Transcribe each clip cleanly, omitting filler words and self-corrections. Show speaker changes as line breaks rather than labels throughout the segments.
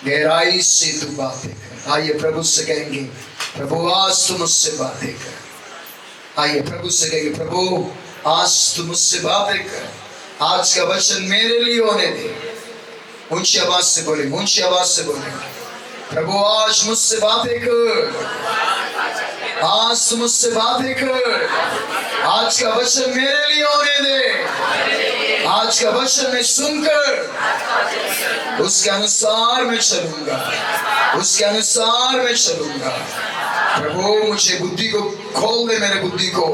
गहराई से तू बातें कर। आइए प्रभु से कहेंगे, प्रभु आज तू मुझसे बातें कर। आइए प्रभु से कहेंगे, प्रभु आज तू मुझसे बातें कर। आज का वचन मेरे लिए होने दे। ऊंची आवाज से बोले, ऊंची आवाज से बोले, प्रभु आज मुझसे बातें कर। आज तू मुझसे बातें कर। आज का वचन मेरे लिए होने दे। आज का वचन मैं सुनकर उसके अनुसार मैं चलूंगा, उसके अनुसार मैं चलूंगा। प्रभु मुझे बुद्धि को खोल दे, मेरे बुद्धि को,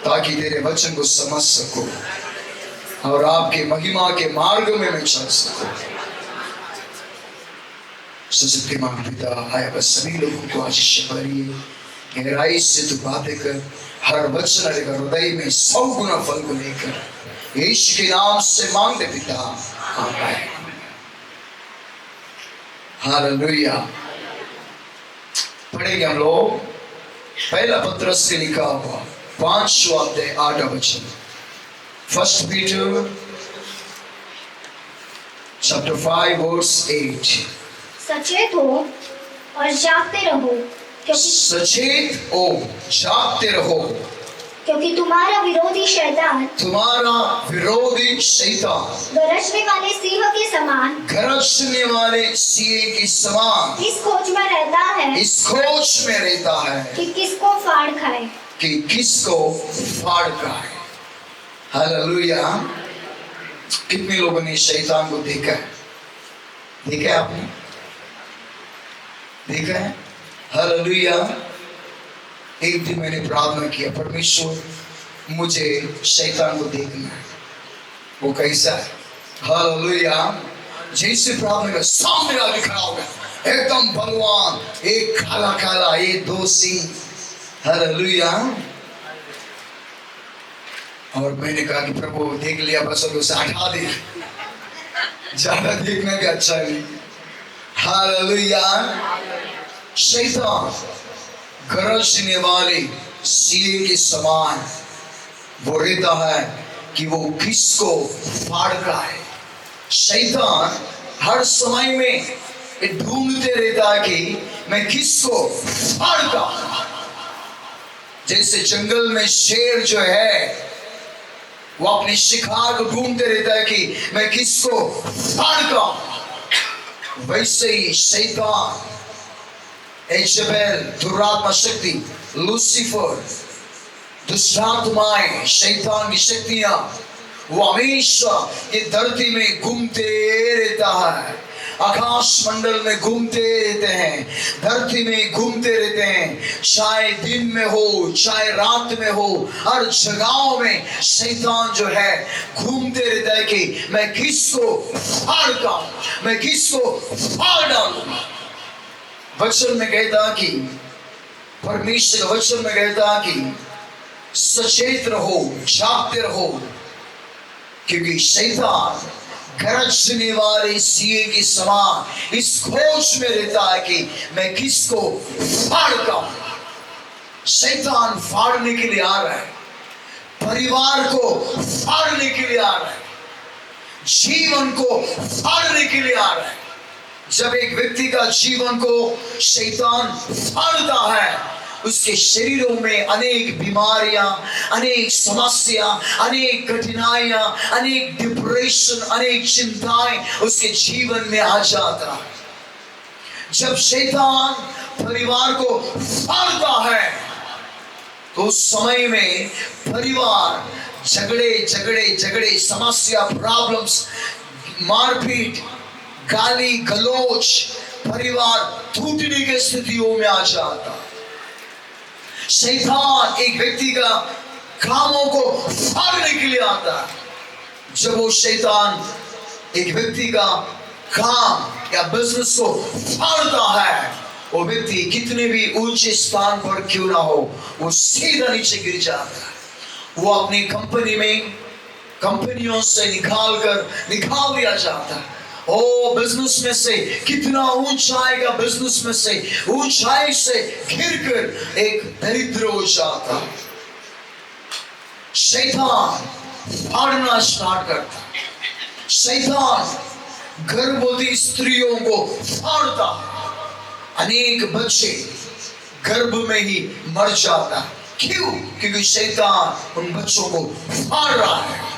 ताकि तेरे वचन को समझ सकूं और आपके महिमा के मार्ग में मैं चल सकूं। सच्चे मां पिता, आया बस सभी लोगों को आशीष भरिए। गहराई से तू बातें कर। हर वचन हृदय में 100 गुना फल को लेकर यीशु के नाम से मांग दे पिता, आमीन। हालेलुया। पढ़ेंगे हम लोग पहला पत्रस से लिखा हुआ 5वां अध्याय 8वां वचन। 1 Peter chapter 5 verse 8।
सचेत हो और जागते रहो, क्योंकि
सचेत हो, जागते रहो,
क्योंकि तुम्हारा विरोधी शैतान गरजने वाले सिंह के समान इस खोज में रहता है कि किसको फाड़ खाए।
हालेलुया। कितने लोगों ने शैतान को देखा है? देखा है आपने? देखा है? हालेलुया। एक दिन मैंने प्रार्थना किया, परमेश्वर मुझे शैतान को देखना है, वो कैसा है। हालेलुया। जैसे प्रार्थना का सामने आके खड़ा हो गया, एकदम बलवान, एक काला काला, ये 2 सिंह। हालेलुया। और मैंने कहा कि प्रभु देख लिया, बस अब उसे हटा दे, ज्यादा देखना भी अच्छा नहीं। हालेलुया। शैतान गरजने वाले सिंह के समान वो रहता है कि वो किसको फाड़ खाए। शैतान हर समय में ढूंढते रहता है कि मैं किसको फाड़ खाऊं। जैसे जंगल में शेर जो है वो अपने शिकार को ढूंढते रहता है कि मैं किसको फाड़ खाऊं, वैसे ही शैतान, एजेबेल दुरात्मा शक्ति, लूसीफर, दुष्टात्माएं, शैतान की शक्तियां, वो हमेशा ये धरती में घूमते रहता है, आकाश मंडल में घूमते रहते हैं, धरती में घूमते रहते हैं। चाहे दिन में हो, चाहे रात में हो, हर जगहों में शैतान जो है घूमते रहता है कि मैं किसको फाड़ खाऊं, मैं किसको फाड़ डालूं। वचन में कहता कि परमेश्वर वचन में कहता कि सचेत रहो, जागते रहो, क्योंकि शैतान गरजने वाले सिंह के समान इस खोज में रहता है कि मैं किसको फाड़ खाऊं। शैतान फाड़ने के लिए आ रहा है, परिवार को फाड़ने के लिए आ रहा है, जीवन को फाड़ने के लिए आ रहा है। जब एक व्यक्ति का जीवन को शैतान फाड़ता है, उसके शरीरों में अनेक बीमारियां, अनेक समस्या, अनेक कठिनाइयां, अनेक डिप्रेशन, अनेक चिंताएं उसके जीवन में आ जाता है। जब शैतान परिवार को फाड़ता है तो उस समय में परिवार झगड़े, समस्या, प्रॉब्लम्स, मारपीट, गाली गलौज, परिवार टूटने की स्थितियों में आ जाता। शैतान एक व्यक्ति का कामों को फाड़ने के लिए आता है। जब वो शैतान एक व्यक्ति का काम या बिजनेस को फाड़ता है, वो व्यक्ति कितने भी ऊंचे स्थान पर क्यों ना हो, वो सीधा नीचे गिर जाता है। वो अपनी कंपनियों से निकाल दिया जाता है। ओ बिजनेस में से कितना ऊंचाई का, बिजनेस में से ऊंचाई से गिरकर एक दरिद्र हो जाता। शैतान फाड़ना स्टार्ट करता, शैतान गर्भवती स्त्रियों को फाड़ता है। अनेक बच्चे गर्भ में ही मर जाता है। क्यों? क्योंकि शैतान उन बच्चों को फाड़ रहा है।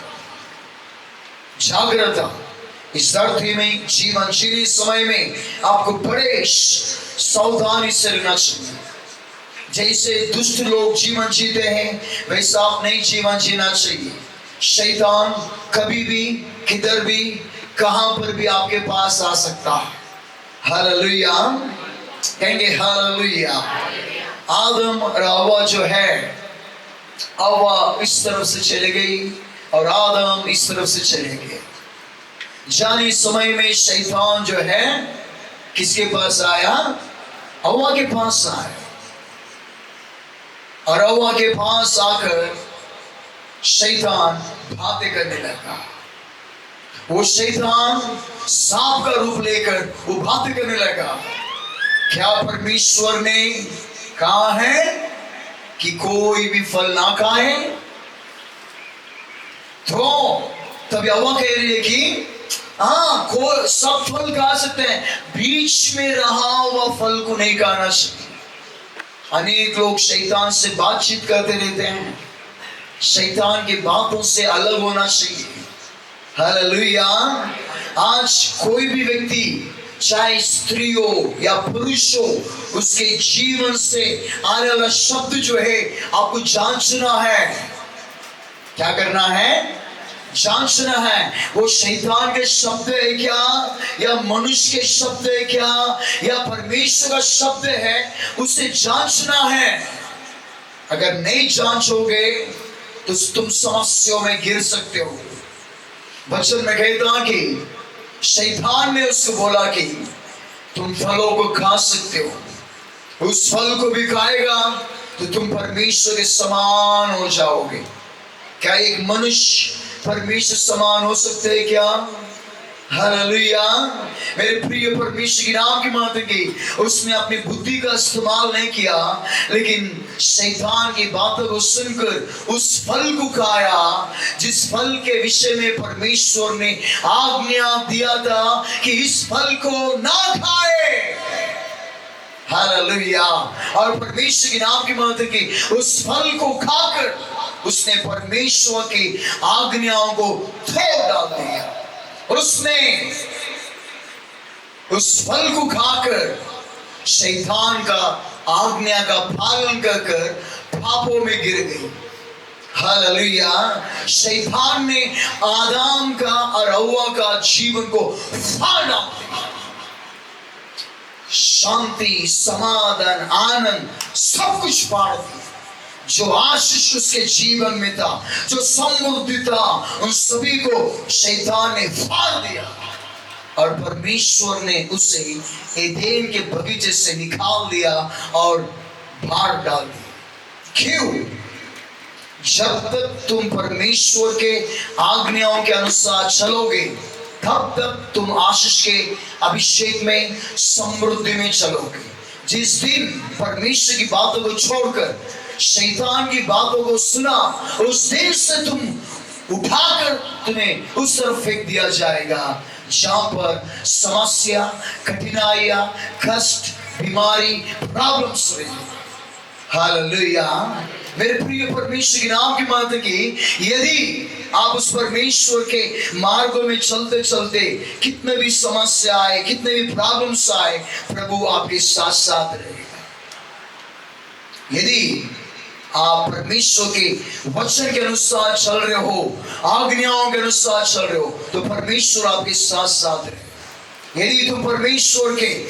जागृता, इस धरती में जीवन जीने समय में आपको बड़े सावधानी से रहना चाहिए। जैसे दुष्ट लोग जीवन जीते हैं वैसा आप नहीं जीवन जीना चाहिए। शैतान कभी भी किधर भी कहां पर भी आपके पास आ सकता है। हालेलुया, कहेंगे हालेलुया। आदम और हव्वा जो है, हव्वा इस तरफ से चले गई और आदम इस तरफ से चले गए। जाने समय में शैतान जो है किसके पास आया? हव्वा के पास आया और हव्वा के पास आकर शैतान बातें करने लगा। वो शैतान सांप का रूप लेकर वो बातें करने लगा। क्या परमेश्वर ने कहा है कि कोई भी फल ना खाए? तो तब हव्वा कह रही है कि हाँ, कोई सब फल खा सकते हैं, बीच में रहा हुआ फल को नहीं खाना चाहिए। अनेक लोग शैतान से बातचीत करते रहते हैं। शैतान की बातों से अलग होना चाहिए। हालेलुया। आज कोई भी व्यक्ति, चाहे स्त्री हो या पुरुष हो, उसके जीवन से आने वाला शब्द जो है आपको जांचना है। क्या करना है? जांचना है। वो शैतान के शब्द है क्या, या मनुष्य के शब्द है क्या, या परमेश्वर का शब्द है, उसे जांचना है। अगर नहीं जांचोगे तो तुम समस्याओं में गिर सकते हो। वचन में कहता कि शैतान ने उसको बोला कि तुम फलों को खा सकते हो, उस फल को भी खाएगा तो तुम परमेश्वर के समान हो जाओगे। क्या एक मनुष्य परमेश्वर समान हो सकते हैं क्या? हालेलुया। मेरे प्रिय परमेश्वर के नाम की बात की, उसने अपनी बुद्धि का इस्तेमाल नहीं किया, लेकिन शैतान की बातों को सुनकर उस फल को खाया जिस फल के विषय में परमेश्वर ने आज्ञा दिया था कि इस फल को ना खाए। हालेलुया। और परमेश्वर के नाम की बात की, उस फल को खाकर उसने परमेश्वर की आज्ञाओं को तोड़ डाल दिया और उसने उस फल को खाकर शैतान का आज्ञा का पालन कर पापों में गिर गई। हालेलुया। शैतान ने आदम का और हव्वा का जीवन को फाड़ डाला। शांति, समाधान, आनंद सब कुछ फाड़ दिया। जो आशीष उसके जीवन में था, जो समृद्धि था, उन सभी को शैतान ने फाड़ दिया और परमेश्वर ने उसे एदेन के बगीचे से निकाल दिया और बाहर डाल दिया। क्यों? जब तक तुम परमेश्वर के आज्ञाओं के अनुसार चलोगे तब तक तुम आशीष के अभिषेक में, समृद्धि में चलोगे। जिस दिन परमेश्वर की बातों को छोड़कर शैतान की बातों को सुना, उस दिन से तुम उठाकर तुम्हें उस तरफ फेंक दिया जाएगा जहां पर समस्या, कठिनाइयां, कष्ट, बीमारी, प्रॉब्लम्स रहेंगे। हालेलुया। मेरे प्रिय परमेश्वर के नाम की बात की, यदि आप उस परमेश्वर के मार्गों में चलते चलते कितने भी समस्या आए, कितने भी प्रॉब्लम्स आए, प्रभु आपके साथ साथ रहेगा। यदि आप परमेश्वर के वचन के अनुसार चल रहे हो, आज्ञाओं के अनुसार चल रहे हो, तो परमेश्वर आपके साथ साथ रहे। यदि तुम परमेश्वर के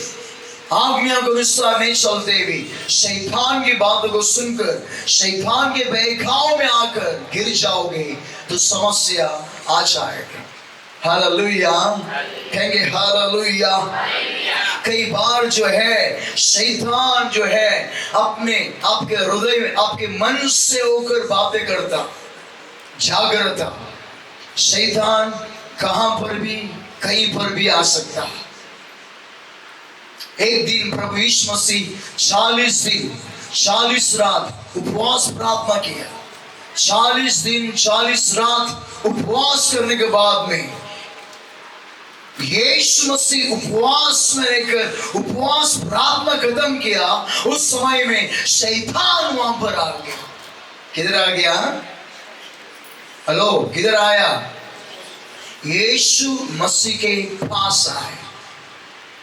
आज्ञा के अनुसार नहीं चलते भी शैतान की बातों को सुनकर शैतान के बहकाव में आकर गिर जाओगे तो समस्या आ जाएगी। हालेलुया। कहेंगे हालेलुया। कई बार जो है शैतान जो है अपने आपके हृदय में, आपके मन से होकर बातें करता। जागृता, शैतान कहां पर भी, कहीं पर भी आ सकता। एक दिन प्रभु यीशु मसीह 40 दिन 40 रात उपवास प्रार्थना किया। 40 दिन 40 रात उपवास करने के बाद में यीशु मसीह उपवास में रहकर उपवास प्रार्थना खत्म किया, उस समय में शैतान वहां पर आ गया। किधर आ गया? हेलो, किधर आया? यीशु मसीह के पास आए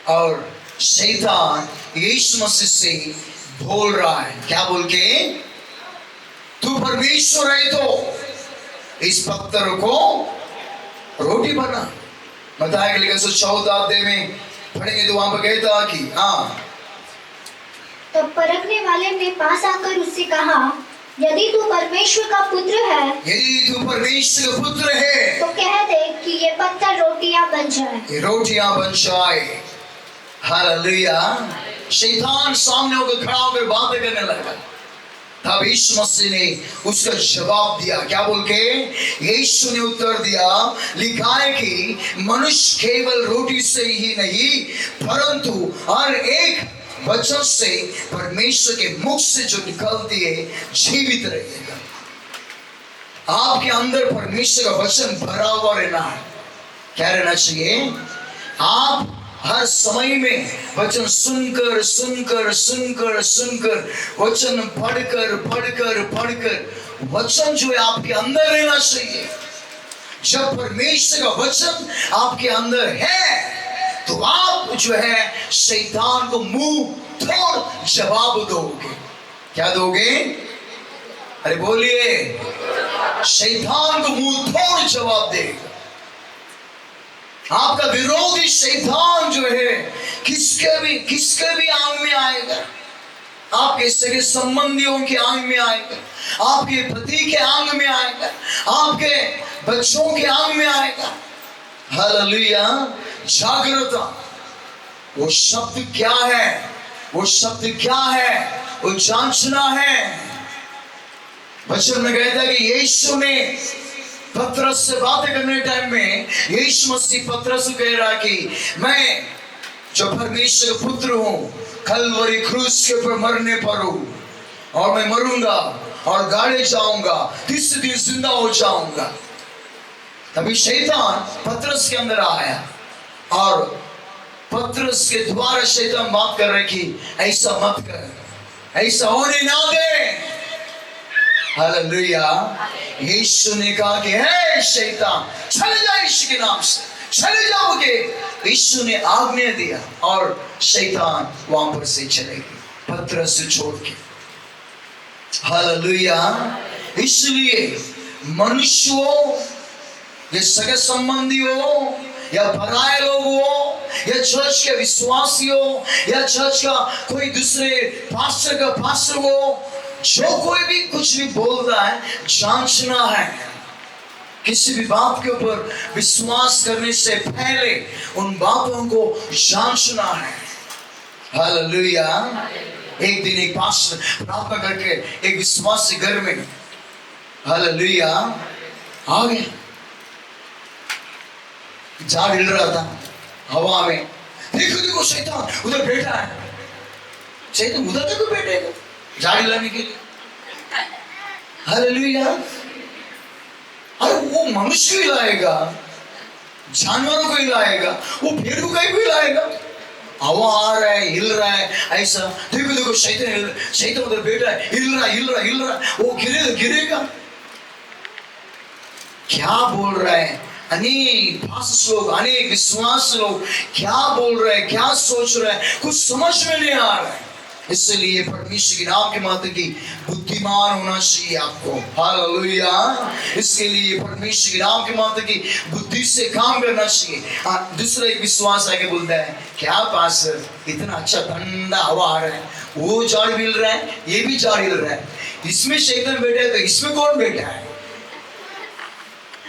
और शैतान यीशु मसीह से बोल रहा है, क्या बोल के? तू परमेश्वर है तो इस पत्थर को रोटी बना। बताया कि लेकिन 14 अध्याय में पढ़ेंगे तो वहां पर कहता कि हाँ,
तो परखने वाले ने पास आकर उससे कहा, यदि तू परमेश्वर का पुत्र है,
यदि तू परमेश्वर का पुत्र है
तो कह दे कि ये पत्थर रोटियां बन जाए।
ये रोटियां बन जाए। हालेलुया। शैतान सामने होकर खड़ा होकर बातें करने लगा। तब यीशु मसीह ने उसका जवाब दिया, क्या बोल के? यीशु ने उत्तर दिया, लिखा है कि मनुष्य केवल रोटी से ही नहीं परंतु हर एक वचन से परमेश्वर के मुख से जो निकलती है जीवित रहेगा। आपके अंदर परमेश्वर का वचन भरा हुआ रहना है। क्या रहना चाहिए? आप हर समय में वचन सुनकर सुनकर सुनकर सुनकर वचन पढ़कर पढ़कर पढ़कर वचन जो है आपके अंदर रहना चाहिए। जब परमेश्वर का वचन आपके अंदर है तो आप जो है शैतान को मुंह तोड़ जवाब दोगे। क्या दोगे? अरे बोलिए, शैतान को मुंह तोड़ जवाब देगा। आपका विरोधी शैतान जो है किसके भी आंग में आएगा, आपके सगे संबंधियों के आंग में आएगा, आपके पति के आंग में आएगा, आपके बच्चों के आंग में आएगा। हालेलुया। जागृता, वो शब्द क्या है? वो शब्द क्या है? वो जांचना है। वचन में कहता है कि यीशु ने पतरस से बातें करने टाइम में यीशु मसीह पतरस को कह रहा कि मैं जो परमेश्वर का पुत्र हूं, कलवरी क्रूस के ऊपर मरने पर हूं और मैं मरूंगा और गाड़े जाऊंगा, तीसरे दिन जिंदा हो जाऊंगा। तभी शैतान पतरस के अंदर आया और पतरस के द्वारा शैतान बात कर रहे कि ऐसा मत कर, ऐसा होने ना दे। हालेलुया। यीशु ने कहा कि हे शैतान, चले जा यीशु के नाम से, चले जाओगे। यीशु ने आज्ञा दिया और शैतान वहां पर से चले गए, पतरस से छोड़ के। हालेलुया। इसलिए मनुष्य हो, ये सगे संबंधी हो या पराये लोग हो या चर्च के विश्वासी हो या चर्च का कोई दूसरे पास्टर का पास्टर हो, जो कोई भी कुछ भी बोल रहा है, जांचना है। किसी भी बात के ऊपर विश्वास करने से पहले उन बातों को जांचना है। हालेलुया। एक दिन एक पास्टर प्रार्थना करके एक विश्वासी घर में, हालेलुया, आ गए। झाड़ हिल रहा था हवा में। देखो देखो शैतान उधर बैठा है। शैतान उधर तक बैठेगा झाड़ हिलाने के लिए। हालेलुया। अरे वो मनुष्य को हिलाएगा, जानवरों को हिलाएगा, वो पेड़ को कहीं भी हिलाएगा। हवा आ रहा है, हिल रहा है, ऐसा देखो देखो शैतान उधर बैठा है, हिल रहा हिल रहा, वो गिरेगा। क्या बोल रहा है? अनेक पास्टर लोग, अनेक विश्वास लोग क्या बोल रहे हैं, क्या सोच रहे हैं, कुछ समझ में नहीं आ रहा है। इसलिए परमेश्वर के नाम के मात्र की बुद्धिमान होना चाहिए आपको। हालेलुया। इसके लिए परमेश्वर के नाम के मात्र की बुद्धि से काम करना चाहिए। दूसरा एक विश्वास आके बोलता है, क्या पास्टर इतना अच्छा ठंडा हवा आ रहा है, वो झाड़ हिल रहा है, ये भी झाड़ हिल रहा है, इसमें शैतान बैठा है तो इसमें कौन बैठा है?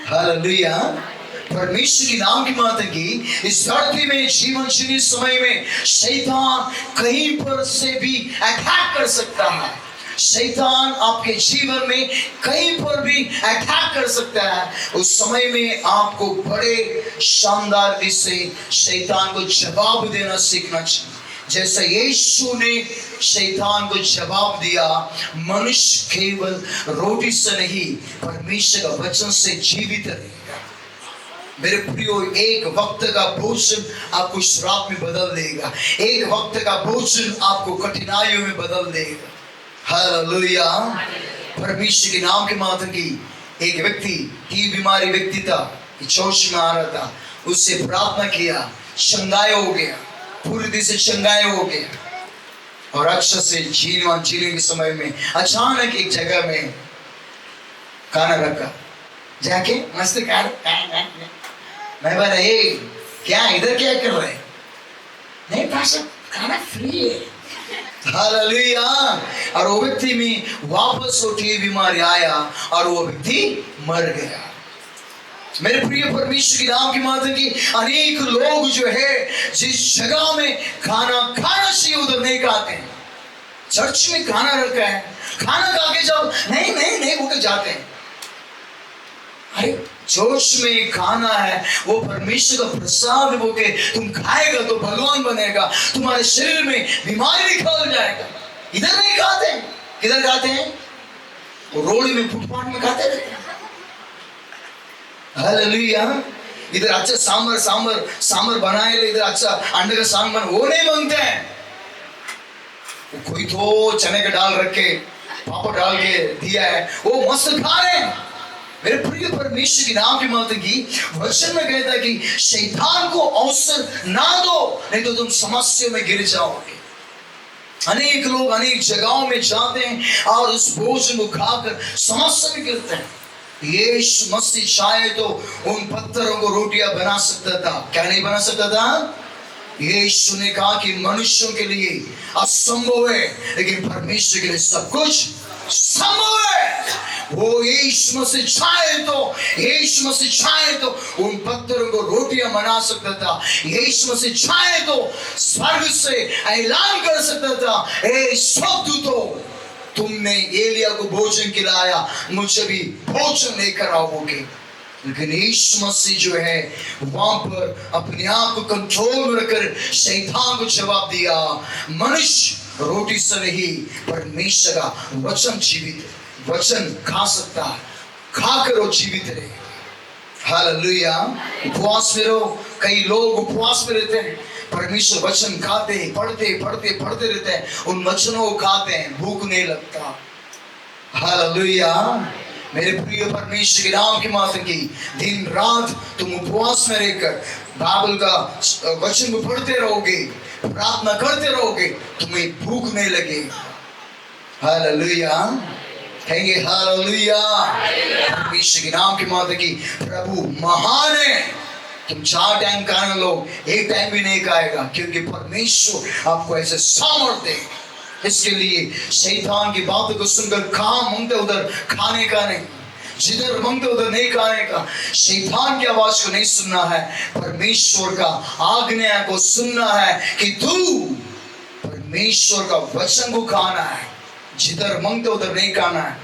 हालेलुया। परमेश्वर के नाम की माता की इस धरती में जीवन जीने समय में शैतान कहीं पर से भी अटैक कर सकता है। शैतान आपके जीवन में कहीं पर भी अटैक कर सकता है। उस समय में आपको बड़े शानदार से शैतान को जवाब देना सीखना चाहिए। जैसा यीशु ने शैतान को जवाब दिया, मनुष्य केवल रोटी से नहीं परमेश्वर का वचन से जीवित रहेगा। मेरे प्रियो, एक वक्त का भोजन आपको श्राप में बदल देगा, एक वक्त का भोजन आपको कठिनाइयों में बदल देगा। हालेलुया। परमेश्वर के नाम के माध्यम की एक व्यक्ति की बीमारी व्यक्ति था, चौश में आ रहा था, उससे प्रार्थना किया, चंगाई हो गया, पूरी तरह से चंगाई हो गया। और अक्षर से झीलने के समय में अचानक एक जगह में खाना रखा, जाके मस्त मैं बोला, ए क्या इधर क्या कर रहे? नहीं पास्टर, खाना फ्री है। हालेलुया। और वो व्यक्ति में वापस उठी बीमारी आया और वो व्यक्ति मर गया। मेरे प्रिय परमेश्वर के नाम की माध्यम की अनेक लोग जो है जिस जगह में खाना खाना चाहिए उधर नहीं खाते हैं। चर्च में खाना रखा है, खाना खा के जाओ, नहीं नहीं नहीं बोल के जाते हैं। अरे जोश में खाना है, वो परमेश्वर का प्रसाद है, वो के तुम खाएगा तो भगवान बनेगा, तुम्हारे शरीर में बीमारी निकल जाएगा। इधर नहीं खाते, किधर खाते हैं? वो रोड में फुटपाथ में खाते रहते हैं। हालेलुया। इधर अच्छा सांबर बनाए ले, इधर अच्छा अंडे का सांबर, वो नहीं बनते हैं। वो कोई तो चने का दाल रख के पापड़ डाल के दिया है, वो मस्त खा रहे हैं। मेरे प्रिय परमेश्वर के नाम के माध्यम की वचन में कहता है कि शैतान को अवसर ना दो, नहीं तो तुम समस्या में गिर जाओगे। अनेक लोग अनेक जगहों में जाते हैं और उस भोजन को खाकर समस्या में गिरते हैं। यीशु मसीह चाहे तो उन पत्थरों को रोटियां बना सकता था, क्या नहीं बना सकता था? यीशु ने कहा कि मनुष्यों के लिए असंभव है, लेकिन परमेश्वर के लिए सब कुछ संभव है। वो यीशु मसीह चाहे तो उन पत्थरों को रोटियां बना सकता था। यीशु मसीह चाहे तो स्वर्ग से ऐलान कर सकता था, ए स्वर्गदूतों, तुमने एलिया को भोजन खिलाया, मुझे भी भोजन लेकर आओगे। लेकिन यीशु मसीह जो है वहां पर अपने आप को कंट्रोल में रखकर शैतान को जवाब दिया, मनुष्य रोटी से नहीं परमेश्वर का वचन जीवित, वचन खा सकता है, खाकर वो जीवित रहे। हालेलुया। उपवास में रहो, कई लोग उपवास में रहते हैं, परमेश्वर वचन खाते हैं, पढ़ते रहते हैं, उन वचनों को खाते हैं, भूख नहीं लगता। हालेलुया। मेरे प्रिय परमेश्वर के नाम की माध्यम की दिन रात तुम उपवास में रहकर बाइबल का वचन को पढ़ते रहोगे, प्रार्थना करते रहोगे, तुम्हें भूख नहीं लगेगी। हालेलुया। कहेंगे हालेलुया। परमेश्वर के नाम की माध्यम की प्रभु महान है। तुम 4 टाइम खाना लो, 1 टाइम भी नहीं खाएगा, क्योंकि परमेश्वर आपको ऐसे सामर्थ्य देगा। इसके लिए शैतान की बातों को सुनकर कहाँ मांगते उधर खाने का नहीं, जिधर मांगते उधर नहीं खाने का। शैतान की आवाज को नहीं सुनना है, परमेश्वर का आज्ञा को सुनना है कि तू परमेश्वर का वचन को खाना है, जिधर मांगते उधर नहीं खाना है।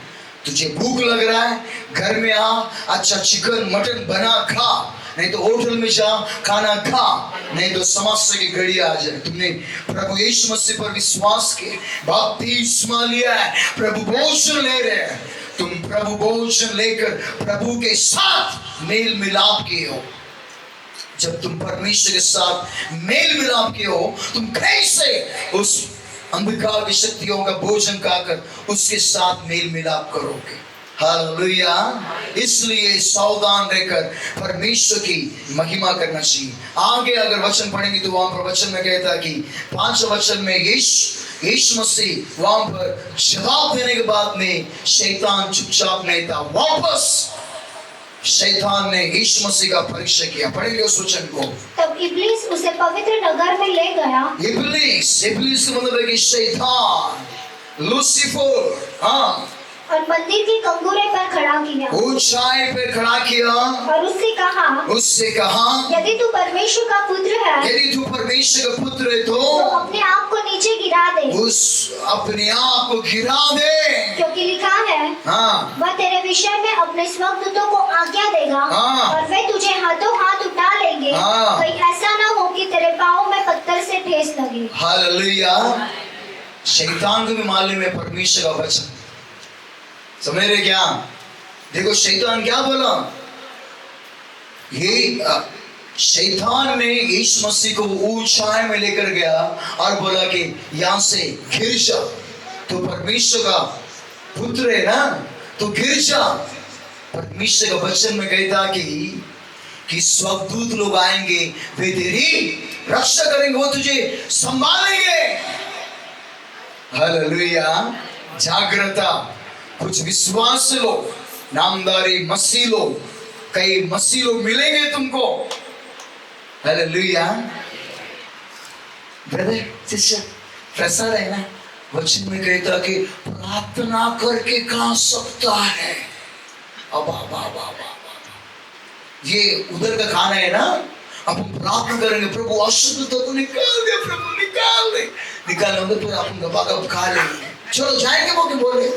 तुझे भूख लग रहा है, घर में आ, अच्छा चिकन मटन बना खा, नहीं तो होटल में जा खाना खा, नहीं तो समस्या की घड़ी आ जाए। तुमने प्रभु यीशु मसीह पर विश्वास के बपतिस्मा लिया है, प्रभु भोजन ले रहे हैं, तुम प्रभु भोजन लेकर प्रभु के साथ मेल मिलाप किए हो। जब तुम परमेश्वर के साथ मेल मिलाप किए हो, तुम कैसे उस अंधकार की शक्तियों का भोजन खाकर उसके साथ मेल मिलाप करोगे? हालेलुया। इसलिए सावधान रहकर परमेश्वर की महिमा करना चाहिए। आगे अगर वचन पढ़ेंगे तो वहां पर वचन में कहता है कि 5 वचन में यीशु मसीह वहां पर जवाब देने के बाद में शैतान चुपचाप नहीं था, वापस शैतान ने यीशु मसीह का परीक्षा किया। पढ़ेंगे उस वचन को।
तब इब्लीस उसे पवित्र नगर में ले गया।
इब्लीस का मतलब है कि शैतान, लूसीफर, हाँ,
और मंदिर की कंगूरे पर खड़ा किया,
ऊंचाई पे खड़ा किया
और उससे कहा,
यदि
तू परमेश्वर का पुत्र है,
यदि तू परमेश्वर का पुत्र है तो
अपने आप को नीचे गिरा दे,
अपने आप को गिरा दे,
क्योंकि लिखा है,
हाँ,
वह तेरे विषय में अपने स्वर्गदूतों को आज्ञा देगा,
हाँ,
और वे तुझे हाथों हाथ उठा लेंगे,
हाँ,
कहीं ऐसा ना हो कि तेरे पाँव में पत्थर से ठेस लगे।
हालेलुया। शैतान को भी मालूम है परमेश्वर का वचन, समझ रहे क्या? देखो शैतान क्या बोला, ये शैतान ने यीशु मसीह को ऊंचाई में लेकर गया और बोला कि यहां से गिर जा, तो परमेश्वर का पुत्र है ना, तो गिर जा। परमेश्वर का वचन में कहता कि स्वर्गदूत लोग आएंगे, वे तेरी रक्षा करेंगे, वो तुझे संभालेंगे। हालेलुया। जागृता। कुछ विश्वास लोग, नामधारी मसीह लोग, कई मसीह लोग मिलेंगे तुमको। हालेलुया। ब्रदर सिस्टर, प्रसाद है ना, वचन में कहता कि प्रार्थना करके खा सकता है। ये उधर का खाना है ना, अब हम प्रार्थना करेंगे, प्रभु अशुद्धता को निकाल दे, प्रभु निकाल दे, निकाल दे, तो अपन गप खा लेंगे, चलो जाएंगे वो के बोले।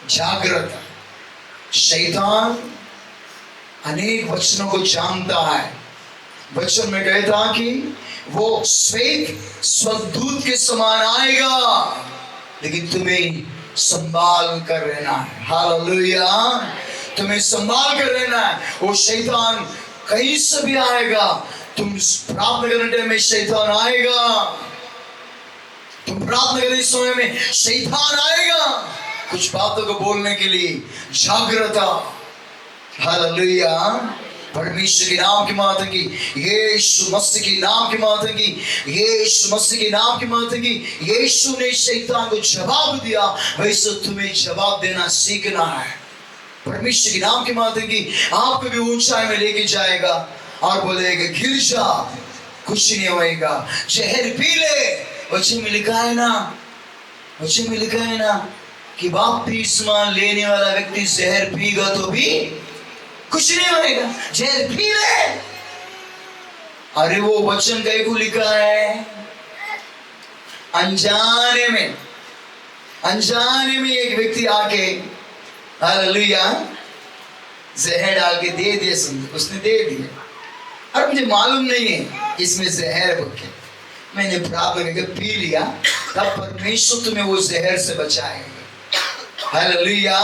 जागृत। शैतान अनेक वचनों को जानता है। वचन में कहता कि वो श्वेत स्वर्गदूत के समान आएगा, लेकिन तुम्हें संभाल कर रहना है। हालेलुया। तुम्हें संभाल कर रहना है। वो शैतान कहीं से भी आएगा, तुम प्रार्थना करने में शैतान आएगा, तुम प्रार्थना करने समय में शैतान आएगा कुछ बातों को बोलने के लिए। जागृता। हालेलुया। परमेश्वर के नाम की माता की, यीशु मसीह के नाम की माता की, यीशु मसीह के नाम की माता की, यीशु ने शैतान को जवाब दिया, वैसे तुम्हें जवाब देना सीखना है। परमेश्वर के नाम की माता की आपको भी ऊंचाई में लेके जाएगा और बोलेगा गिर जा, कुछ नहीं होएगा, जहर पी ले। वचन में लिखा है ना, वचन में लिखा है ना कि बपतिस्मा लेने वाला व्यक्ति जहर पीगा तो भी कुछ नहीं होएगा, जहर पी ले। अरे वो वचन कहीं को लिखा है, अनजाने में एक व्यक्ति आके हालेलुया जहर डाल के दे दिए, उसने दे दिया और मुझे मालूम नहीं है इसमें जहर बोके, मैंने प्रार्थना करके पी लिया, तब परमेश्वर तुम्हें वो जहर से बचाएगा। हालेलुया।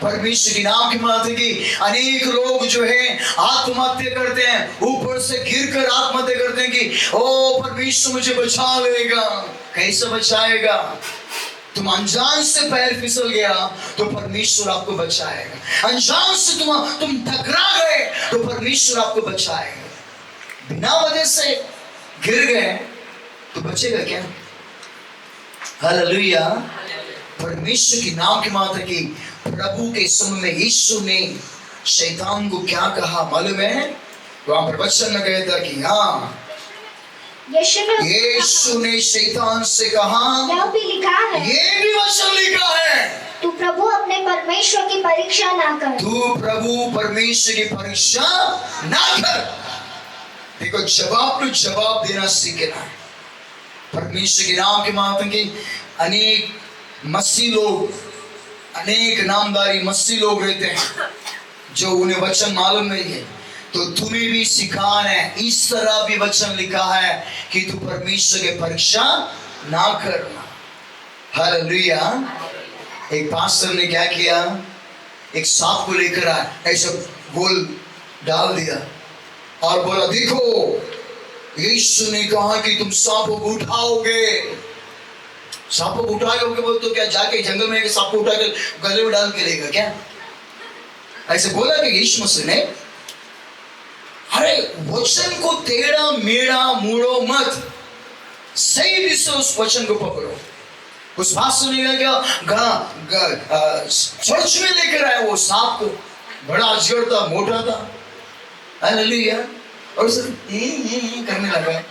परमेश्वर की नाम की माता की अनेक लोग जो है आत्महत्या करते हैं, ऊपर से गिरकर आत्महत्या करते हैं कि ओ परमेश्वर मुझे बचा लेगा। कैसे बचाएगा? तुम अनजान से पैर फिसल गया तो परमेश्वर आपको बचाएगा। अनजान से तुम टकरा गए तो परमेश्वर आपको बचाएगा। बिना वजह से गिर गए तो बचेगा क्या? हालेलुया। परमेश्वर की नाम की माता की प्रभु के समय में यीशु ने शैतान को क्या कहा मालूम है? वहां पर वचन में कहता कि हाँ, यीशु ने शैतान से कहा,
यह भी लिखा है,
ये भी वचन लिखा है,
तू प्रभु अपने परमेश्वर की परीक्षा ना कर।
तू प्रभु परमेश्वर की परीक्षा ना कर। देखो जवाब देना सीखना है। परमेश्वर के नाम के माता की अनेक मसीह लोग, अनेक नामधारी मसीह लोग रहते हैं जो उन्हें वचन मालूम नहीं है, तो तुम्हें भी सिखाना है। इस तरह भी वचन लिखा है कि तू परमेश्वर के परीक्षा ना करना। हालेलुया। एक पास्टर ने क्या किया, एक सांप को लेकर आया, ऐसा गोल डाल दिया और बोला देखो यीशु ने कहा कि तुम सांप को उठाओगे। सांप को उठाओगे बोल तो क्या जाके जंगल में सांप को उठा के गले में डाल के लेगा क्या? ऐसे बोला कि यीशु मसीह ने। अरे वचन को टेढ़ा मेढ़ा मोड़ो मत, सही दिशा उस वचन को पकड़ो। उस पास्टर ने क्या चर्च में लेकर आया वो सांप को, बड़ा अजगर था, मोटा था। हालेलुया। और उसे करने लगा,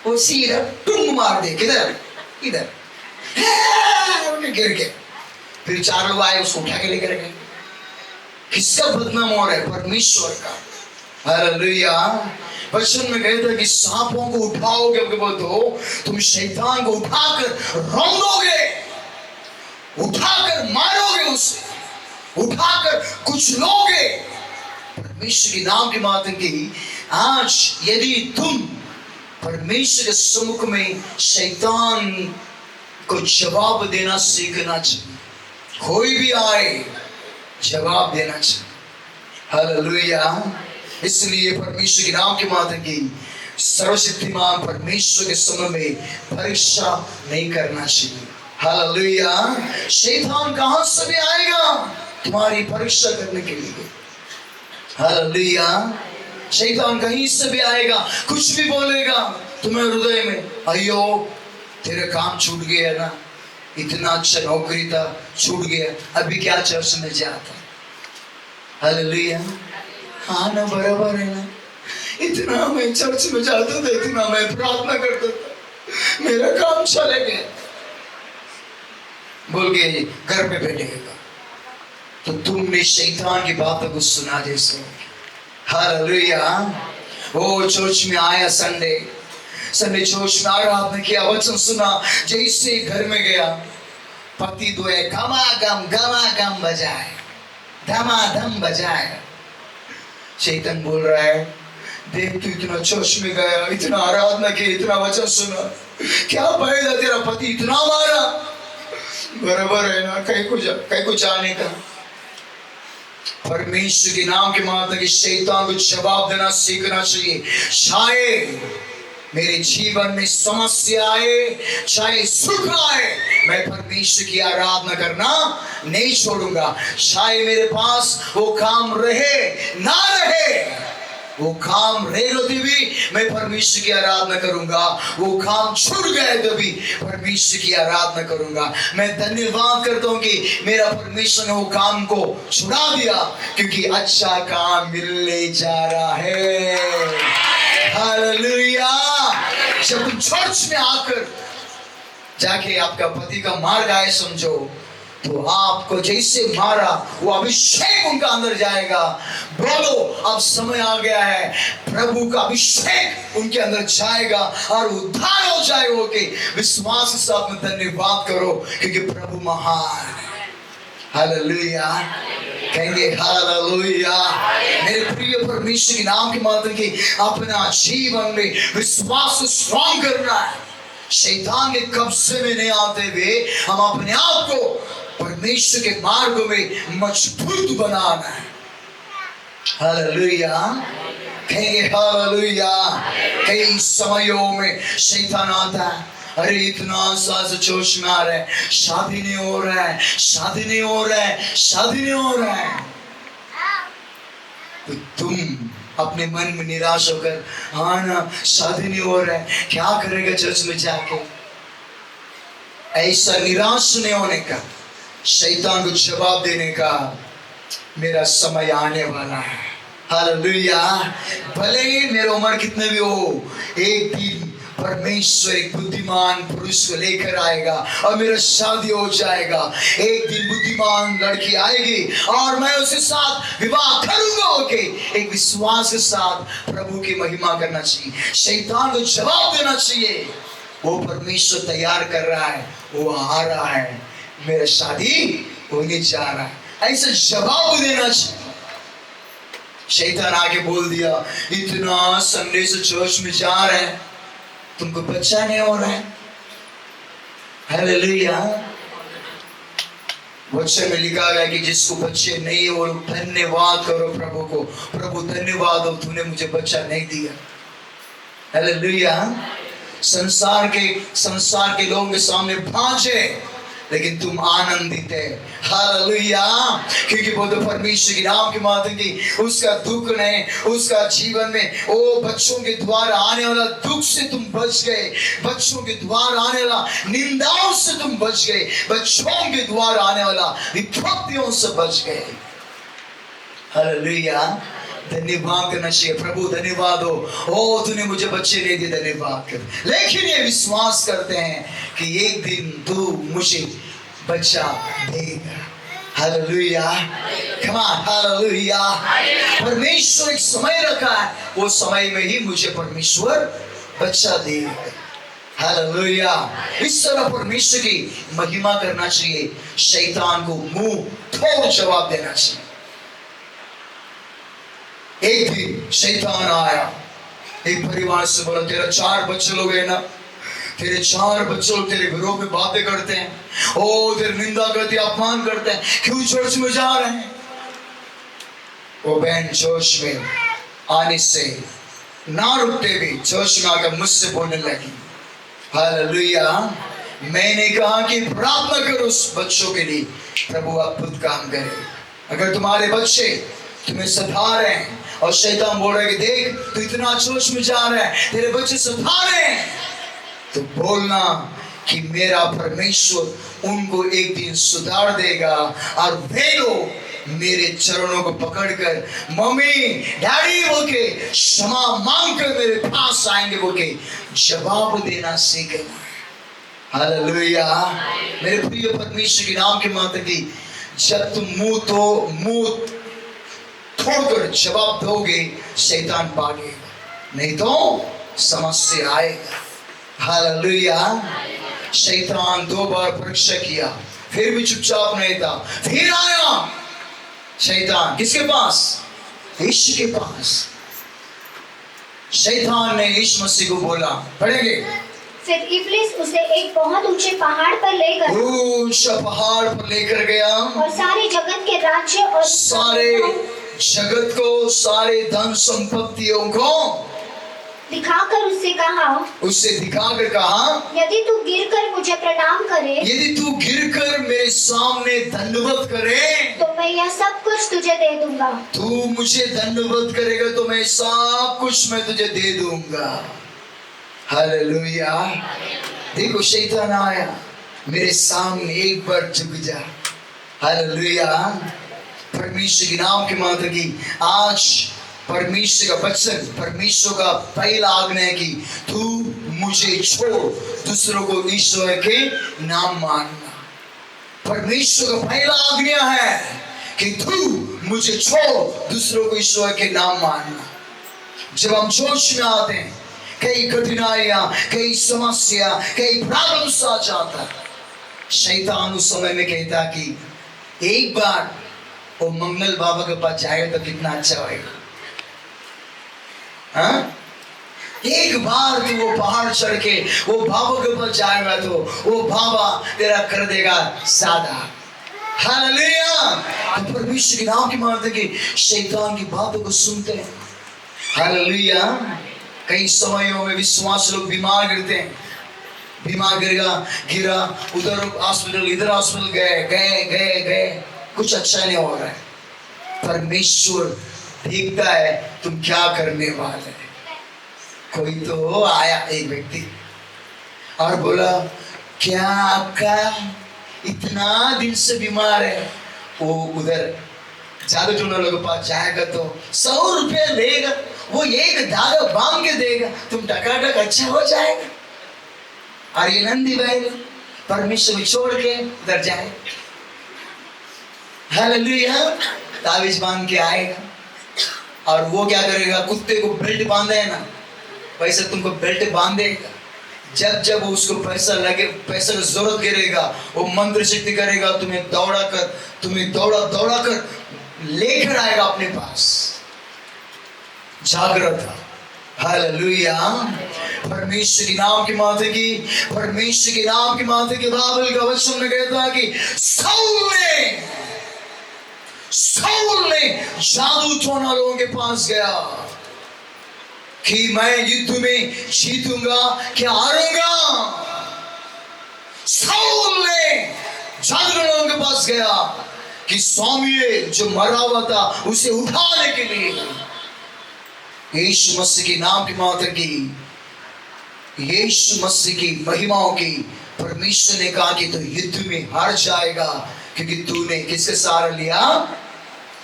वो सीधा टुंग मार दे, किधर इधर, गिर गया। फिर 4 लोग आए, उसको उठा के लेकर गए। किसका बदनाम हो रहा है? परमेश्वर का। हालेलुया। वचन में कहता है कि सांपों को उठाओगे तो तुम शैतान को उठाकर रौंदोगे, उठाकर मारोगे, उसे उठाकर कुछ लोगे। परमेश्वर के नाम की माता की आज यदि तुम परमेश्वर के सम्मुख में शैतान को जवाब देना सीखना चाहिए, कोई भी आए जवाब देना चाहिए। हालेलुया। इसलिए परमेश्वर के नाम के माध्यम की सर्वशक्तिमान परमेश्वर के समय में परीक्षा नहीं करना चाहिए। हालेलुया। शैतान कहां से भी आएगा तुम्हारी परीक्षा करने के लिए। हालेलुया। शैतान कहीं से भी आएगा, कुछ भी बोलेगा तुम्हें हृदय में, अयो तेरा काम छूट गया ना, इतना अच्छा नौकरी था छूट गया, अभी क्या चर्च में जाता। हालेलुया। हाँ ना, बराबर है ना, इतना मैं चर्च में जाता था, इतना मैं प्रार्थना करता था, मेरा काम चले गया बोल के घर पे बैठेगा तो तुमने शैतान की बातों को सुना जैसे। हालेलुया। वो चर्च में आया, संडे चर्च में आराधना किया, वचन सुना, जैसे घर में गया पति दुए गमा गम बजाए, धमाधम बजाए। शैतान बोल रहा है, देख तू इतना चर्च में गया, इतना आराधना की, इतना वचन सुना, क्या फायदा तेरा पति इतना मारा। बराबर है ना, कहीं को जाने का। परमेश्वर के नाम के माध्यम से शैतान को जवाब देना सीखना चाहिए। शायद मेरे जीवन में समस्या आए, चाहे सुख आए, मैं परमेश्वर की आराधना करना नहीं छोड़ूंगा। चाहे मेरे पास वो काम रहे ना रहे, वो काम रहेगा तो भी मैं परमेश्वर की आराधना करूंगा, वो काम छूट गए तो भी परमेश्वर की आराधना करूंगा। मैं धन्यवाद करता हूं कि मेरा परमेश्वर ने वो काम को छुड़ा दिया, क्योंकि अच्छा काम मिलने जा रहा है। हालेलुया। जब तुम चर्च में आकर जाके आपका पति का मार गए समझो, तो आपको जैसे मारा वो अभिषेक उनका अंदर जाएगा। बोलो अब समय आ गया है, प्रभु का अभिषेक उनके अंदर जाएगा और उद्धार हो जाएगा। कि विश्वास के साथ में धन्यवाद करो, क्योंकि प्रभु महान है। हालेलुया। कहेंगे हालेलुया। मेरे प्रिय परमेश्वर के नाम के माध्यम से अपना जीवन में विश्वास को स्ट्रांग करना है। शैतान के कब्जे में नहीं आते हुए हम अपने आप को परमेश्वर के मार्ग में मजबूत बनाना है। हालेलुया। कहेंगे हालेलुया। कई समयों में शैतान आता है, अरे इतना सास जोश में आ रहा है, शादी नहीं हो रहा है, शादी नहीं हो रहा है, शादी नहीं हो रहा है। तो तुम अपने मन में निराश होकर, हाँ ना शादी नहीं हो रहा है, क्या करेगा चर्च में जाके, ऐसा निराश नहीं होने का, शैतान को जवाब देने का मेरा समय आने वाला है। हालेलुया। भले ही मेरी उम्र कितने भी हो, एक दिन परमेश्वर एक बुद्धिमान पुरुष को लेकर आएगा और मेरा शादी हो जाएगा। एक दिन बुद्धिमान लड़की आएगी और मैं उसके साथ विवाह करूंगा। ओके, एक विश्वास के साथ प्रभु की महिमा करना चाहिए। शैतान को जवाब देना चाहिए, वो परमेश्वर तैयार कर रहा है, वो आ रहा है, मेरा शादी होने जा रहा है, ऐसा जवाब देना चाहिए। शैतान आके बोल दिया, इतना संडे से चर्च में जा रहे हैं, तुमको बच्चा नहीं हो रहा है। हालेलुया। वचन में लिखा गया कि जिसको बच्चे नहीं हो, धन्यवाद करो प्रभु को, प्रभु धन्यवाद हो तूने मुझे बच्चा नहीं दिया। हालेलुया। संसार के लोगों के सामने भांजे, लेकिन तुम आनंदित है। हालेलुया। क्योंकि वो तो परमेश्वर के नाम के माध्यम की उसका दुख नहीं, उसका जीवन में वो बच्चों के द्वारा आने वाला दुख से तुम बच गए, बच्चों के द्वारा आने वाला निंदाओं से तुम बच गए, बच्चों के द्वारा आने वाला विपत्तियों से बच गए। हालेलुया। धन्यवाद करना चाहिए, प्रभु धन्यवाद हो, ओ तूने मुझे बच्चे नहीं दिए, धन्यवाद कर। लेकिन ये विश्वास करते हैं कि एक दिन तू मुझे बच्चा देगा। हालेलुया। Come on, hallelujah. परमेश्वर एक समय रखा है, वो समय में ही मुझे परमेश्वर बच्चा देगा। हालेलुया। इस तरह परमेश्वर की महिमा करना चाहिए, शैतान को मुंह तोड़ जवाब देना चाहिए। एक दिन शैतान आया, एक परिवार से बोला, तेरा 4 बच्चे लोग है ना, तेरे 4 बच्चे लोग तेरे विरोध में बातें करते हैं, ओ तेरी निंदा करते हैं, अपमान करते हैं, क्यों चर्च में जा रहे हैं। वो बहन जोश में आने से ना रुकते भी जोश में आकर मुझसे बोलने लगी, हालेलुया। मैंने कहा कि प्रार्थना करो उस बच्चों के लिए, प्रभु अद्भुत काम करे। अगर तुम्हारे बच्चे तुम्हें सता रहे हैं और शैतान बोल रहा है कि देख तू इतना जोश में जा रहा है, तेरे बच्चे सता रहे हैं, तो बोलना कि मेरा परमेश्वर उनको एक दिन सुधार देगा और वे लोग मेरे चरणों को पकड़कर मम्मी डैडी बोके क्षमा मांगकर मेरे पास आएंगे बोके जवाब देना सीखना। हालेलुया। मेरे प्रिय परमेश्वर के नाम के माता की, जब तुम मुंह छोड़कर जवाब दोगे शैतान भागेगा, नहीं तो समस्या आएगा। हालेलुया। शैतान 2 बार परीक्षा किया, फिर भी चुपचाप नहीं था। फिर आया शैतान किसके पास? यीशु के पास। शैतान ने यीशु मसीह को बोला, पढ़ेंगे।
फिर इब्लिस उसे एक बहुत ऊंचे पहाड़ पर लेकर
ऊंचा पहाड़ पर लेकर गया
और सारे जगत के राज्य और
सारे जगत को, सारे धन संपत्तियों को
दिखाकर
उससे दिखाकर कहा,
यदि तू गिरकर मुझे प्रणाम करे,
यदि तू गिरकर मेरे सामने दंडवत करे,
तो मैं यह सब कुछ तुझे दे दूंगा।
तू मुझे दंडवत करेगा तो मैं सब कुछ मैं तुझे दे दूंगा। हालेलुया। देखो शैतान आया, मेरे सामने एक बार झुक जा। हालेलुया। परमेश्वर के नाम के माता की, आज परमेश्वर का वचन, परमेश्वर का पहला आज्ञा है कि तू मुझे छोड़ दूसरों को ईश्वर के नाम मानना। परमेश्वर का पहला आज्ञा है कि तू मुझे छोड़ दूसरों को ईश्वर के नाम मानना। जब हम जोश में आते हैं, कई कठिनाइयां, कई समस्या, कई प्रॉब्लम्स आ जाता है, शैतान उस समय में कहता कि एक बार वो मंगल बाबा के पास जाएगा तो कितना अच्छा होगा। हाँ? एक बार तू वो पहाड़ चढ़ के वो बाबा के पास जाएगा तो वो बाबा तेरा कर देगा सादा। हालेलुया। तो परमेश्वर के नाम की मानते कि शैतान की बातों को सुनते हैं। हालेलुया। कई समयों में विश्वास लोग बीमार गिरते हैं, बीमार गिरा उधर हॉस्पिटल इधर हॉस्पिटल गए, कुछ अच्छा नहीं हो रहा है। परमेश्वर देखता है तुम क्या करने वाले। कोई तो आया एक व्यक्ति और बोला, क्या आपका इतना दिन से बीमार है? वो उधर जादू टोना लोगों के पास जाएगा तो 100 रुपये लेगा, वो एक धागा बांध के देगा, तुम टकाटक अच्छा हो जाएगा। और ये नंदी भाई परमेश्वर छोड़ के उधर जाए। हालेलुया। तावीज बांध के आएगा और वो क्या करेगा, कुत्ते को बेल्ट बांधे है ना, वैसे तुमको बेल्ट बांधेगा। जब जब उसको पैसा का जरूरत गिरेगा, वो मंत्र शक्ति करेगा, तुम्हें दौड़ा कर लेकर आएगा अपने पास। जागृत। हालेलुया। परमेश्वर के नाम की माता की, परमेश्वर के नाम की माता की बाइबल का वचन में कहता है कि साउल ने जादू टोना लोगों के पास गया कि मैं युद्ध में जीतूंगा क्या हारूंगा। साउल ने जादू टोना लोगों के पास गया कि स्वामी जो मरा हुआ था उसे उठाने के लिए यीशु मसीह के नाम की माता की, यीशु मसीह की महिमाओं की, परमेश्वर ने कहा कि तू युद्ध में हार जाएगा क्योंकि तूने किसके सहारा लिया?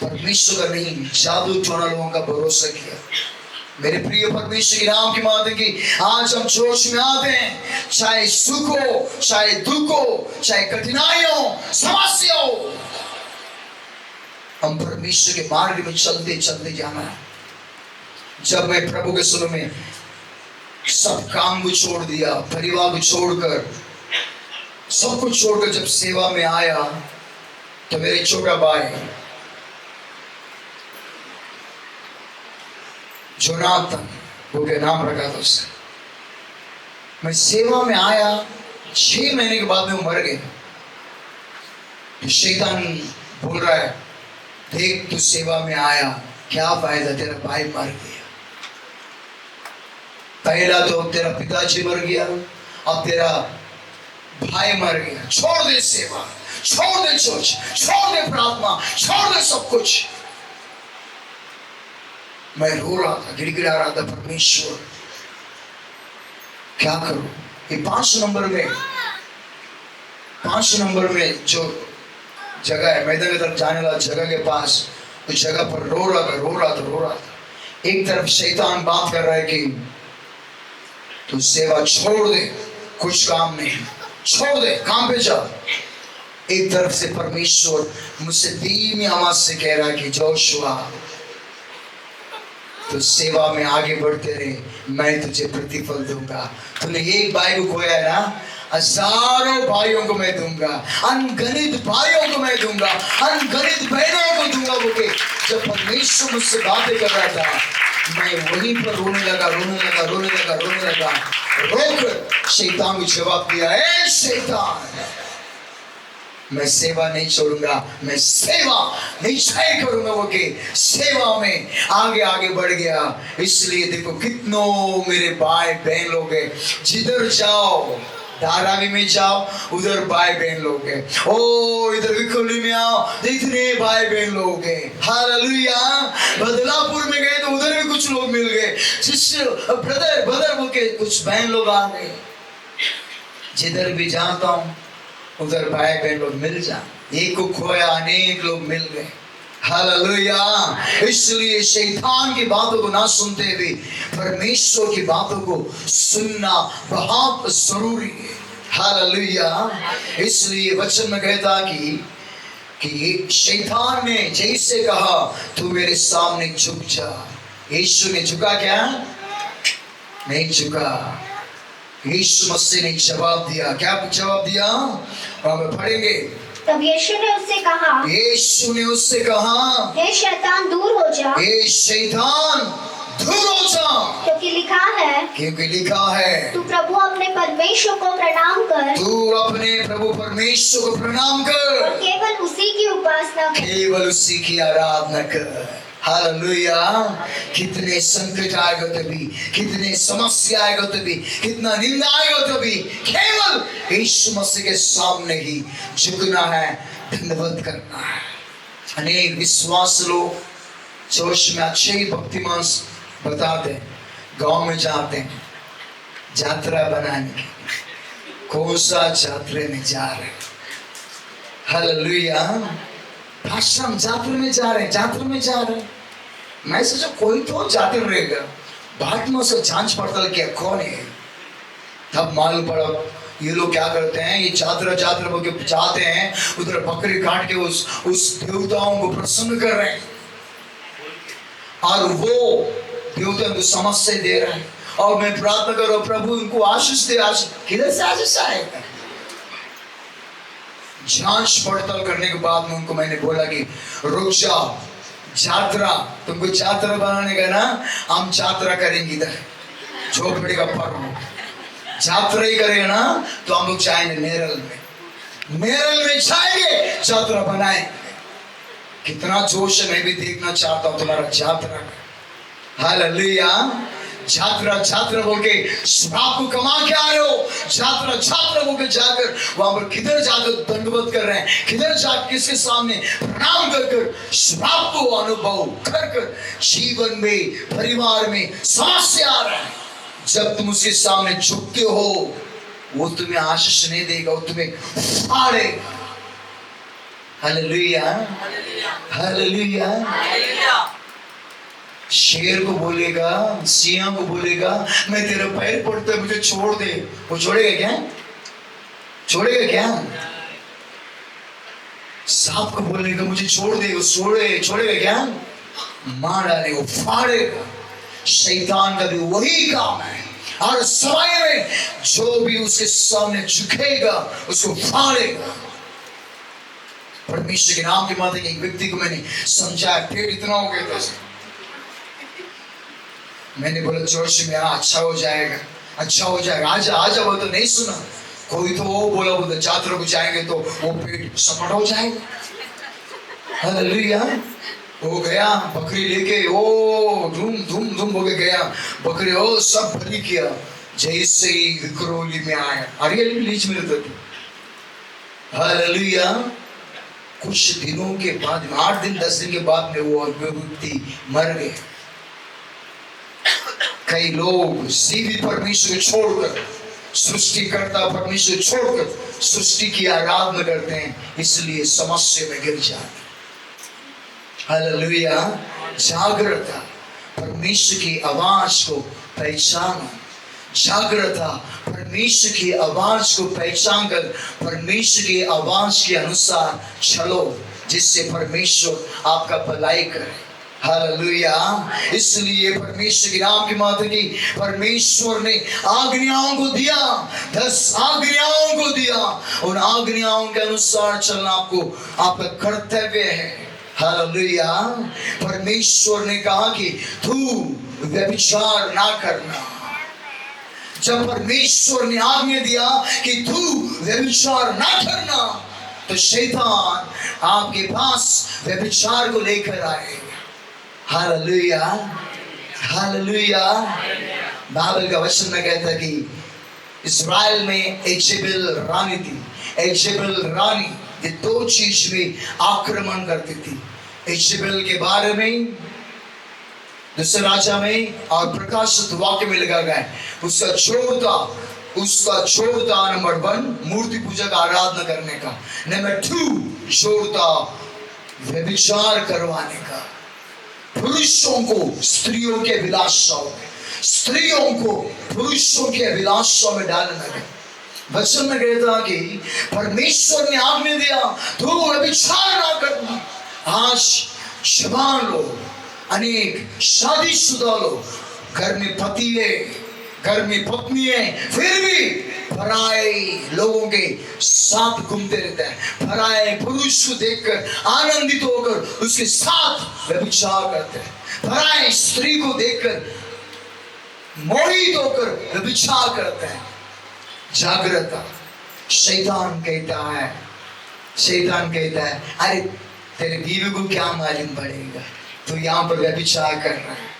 परमेश्वर का नहीं, जादू टोना लोगों का भरोसा किया। मेरे प्रिय परमेश्वर के नाम की माता की, आज हम जोश में आते हैं, चाहे सुख हो, चाहे दुख हो, चाहे कठिनाइयों, समस्याओं, हम परमेश्वर के मार्ग में चलते चलते जाना है। जब मैं प्रभु के सुनो में सब काम को छोड़ दिया, परिवार को छोड़कर, सब कुछ छोड़कर जब सेवा में आया तो मेरे छोटा भाई जोनाथन वो के नाम रखा था उसने, मैं सेवा में आया, 6 महीने के बाद में वो मर गए। शैतान बोल रहा है, देख तू सेवा में आया, क्या फायदा, तेरा भाई मर गया। पहला तो तेरा पिताजी मर गया, अब तेरा भाई मर गया। छोड़ दे सेवा, छोड़ दे चर्च, छोड़ दे प्रार्थना, छोड़ दे सब कुछ। मैं रो रहा था, गिड़गिड़ा रहा था, परमेश्वर क्या करूं। ये 5 नंबर में जो जगह है, मैदान की तरफ जाने वाला जगह के पास, उस जगह पर रो रहा था। एक तरफ शैतान बात कर रहा है कि तू सेवा छोड़ दे, कुछ काम नहीं, छोड़ दे, काम पे जा। एक तरफ से परमेश्वर मुझसे धीमी आवाज से कह रहा है कि जोशुआ, तो सेवा में आगे बढ़ते रहे, मैं तुझे प्रतिफल दूंगा। तूने एक भाई को खोया है ना, हजारों भाइयों को मैं दूंगा, अनगिनत भाइयों को मैं दूंगा, अनगिनत बहनों को दूंगा। बोले जब परमेश्वर मुझसे बातें कर रहा था, मैं वहीं पर रोने लगा। रोकर शैतान को जवाब दिया, ए शैतान, मैं सेवा नहीं छोड़ूंगा, मैं सेवा निश्चय करूंगा। वो के सेवा में आगे बढ़ गया। इसलिए देखो कितनों मेरे भाई बहन लोग हैं, जिधर जाओ, धारावी में जाओ उधर भाई बहन लोग हैं, ओ इधर विकोली में आओ इतने भाई बहन लोग हैं। हालेलुया। बदलापुर में गए तो उधर भी कुछ लोग मिल गए, सिस्टर ब्रदर बोल के कुछ बहन लोग आ गए। जिधर भी जाता हूँ उधर भाई बहन लोग मिल जा, एक को खोया अनेक लोग मिल गए। हालेलुया। इसलिए शैतान की बातों को ना सुनते हुए परमेश्वर की बातों को सुनना बहुत जरूरी है। हालेलुया। इसलिए वचन में कहता कि शैतान ने जैसे कहा तू मेरे सामने झुक जा, यीशु ने झुका क्या? नहीं झुका। यीशु मसीह ने जवाब दिया। क्या जवाब दिया? हम पढ़ेंगे।
तब यीशु ने उससे कहा, हे शैतान दूर हो जा,
हे शैतान दूर हो जा,
क्योंकि लिखा है
तू
प्रभु अपने परमेश्वर को प्रणाम कर, और केवल उसी की आराधना कर।
हालेलुया। कितने संकट आएगा तभी, कितने समस्या आएगा तभी, कितना निंदा आएगा तभी, केवल यीशु मसीह के सामने ही झुकना है, धन्यवाद करना है। अनेक विश्वास लोग चर्च में अच्छे ही भक्तिमान बताते, गांव में जाते हैं यात्रा बनाने के, कौन सा यात्रा में जा रहे। हालेलुया। आश्रम यात्रा में जा रहे। मैं सोचा कोई तो जाते रहेगा, बाद में उसे जांच पड़ताल किया कौन है, तब मालूम पड़ा ये लोग क्या करते हैं, ये यात्रा बोल के जाते हैं, उधर बकरी काट के उस देवताओं को प्रसन्न कर रहे हैं, और वो देवता को समस्या दे रहे हैं। और मैं प्रार्थना करो प्रभु इनको आशीष दे। आशीष किधर से आशीष आएगा? जांच पड़ताल करने के बाद में उनको मैंने बोला कि रुक जाओ, यात्रा तुमको यात्रा बनाने का ना, हम यात्रा करेंगे इधर झोपड़ी का पर्व, यात्रा ही करेंगे ना तो हम लोग जाएंगे नेरल में जाएंगे, यात्रा बनाए। कितना जोश है, मैं भी देखना चाहता हूँ तुम्हारा यात्रा का। हालेलुया। यात्रा बोल के श्राप को कमा के आए हो, यात्रा बोल के जाकर वहां पर किधर जाकर दंडवत कर रहे हैं, किधर जाकर किसके सामने प्रणाम कर श्राप को अनुभव कर जीवन में परिवार में समस्या आ रहा है। जब तुम उसके सामने झुकते हो वो तुम्हें आशीष नहीं देगा, वो तुम्हें फाड़ेगा। हालेलुया। हालेलुया। शेर को बोलेगा, सिंह को बोलेगा मैं तेरे पैर पड़ता मुझे छोड़ दे, वो छोड़ेगा क्या? सांप को बोलेगा मुझे छोड़ दे, वो छोड़ेगा क्या? मार डालेगा, वो फाड़ेगा। शैतान का भी वही काम है, और समय में जो भी उसके सामने झुकेगा उसको फाड़ेगा। परमेश्वर के नाम के माध्यम एक व्यक्ति को मैंने समझाया, पेट इतना हो गया था, मैंने बोला चर्च में अच्छा हो जाएगा, आजा। वो तो नहीं सुना। कोई तो वो बोला यात्रा को जाएंगे तो वो पेट सपट हो जाएगा। हालेलुया। वो गया बकरी लेके, ओ धूम धूम धूम हो के गया बकरी, ओ सब बलि किया। जैसे ही विक्रोली में आया, अरियल लीच मिलता थी, हालेलुया। कुछ दिनों के बाद, 8 दिन 10 दिन के बाद में वो व्यक्ति मर गए। कई लोग जीवित परमेश्वर को छोड़कर, सृष्टिकर्ता परमेश्वर छोड़कर सृष्टि की आराधना करते हैं, इसलिए समस्या में गिर जाते। हालेलुया। जागृता, परमेश्वर की आवाज को पहचानो, जागृता, परमेश्वर की आवाज को पहचान कर परमेश्वर की आवाज के अनुसार चलो, जिससे परमेश्वर आपका भलाई करे। हालेलुया। इसलिए परमेश्वर के नाम की माता की, परमेश्वर ने आज्ञाओं को दिया, 10 आज्ञाओं को दिया। उन आज्ञाओं के अनुसार चलना आपको, आपका कर्तव्य है। हालेलुया। परमेश्वर ने कहा कि तू व्यभिचार ना करना। जब परमेश्वर ने आज्ञा दिया कि तू व्यभिचार ना करना, तो शैतान आपके पास व्यभिचार को लेकर आएगा। Hallelujah, hallelujah. बाइबल का वचन में कहता है कि इस्राएल में एजेबेल रानी थी। एजेबेल रानी ये 2 चीज में आक्रमण करती थी। एजेबेल के बारे में दूसरे राजा में और प्रकाशित वाक्य में लगा गया है। उसका छोड़ था नंबर 1 मूर्ति पूजा का आराधना करने का, नंबर 2 छोड़ था व्यभिचार करवाने का। पुरुषों को स्त्रियों के अभिलाषाओं में, स्त्रियों को पुरुषों के अभिलाषाओं में डालना है। वचन में कहता कि परमेश्वर ने आज्ञा दिया तो व्यभिचार ना करना। आज जवान लोग, अनेक शादीशुदा लोग, घर में पति है, घर में पत्नी है, फिर भी पराए लोगों के साथ घूमते रहते हैं। पराए पुरुष को देखकर आनंदित होकर उसके साथ व्यभिचार करते हैं। पराए स्त्री को देखकर मोहित होकर व्यभिचार करते हैं। जागृता। शैतान कहता है, शैतान कहता है, अरे तेरे बीवी को क्या मालूम पड़ेगा, तू यहाँ पर व्यभिचार कर रहा है।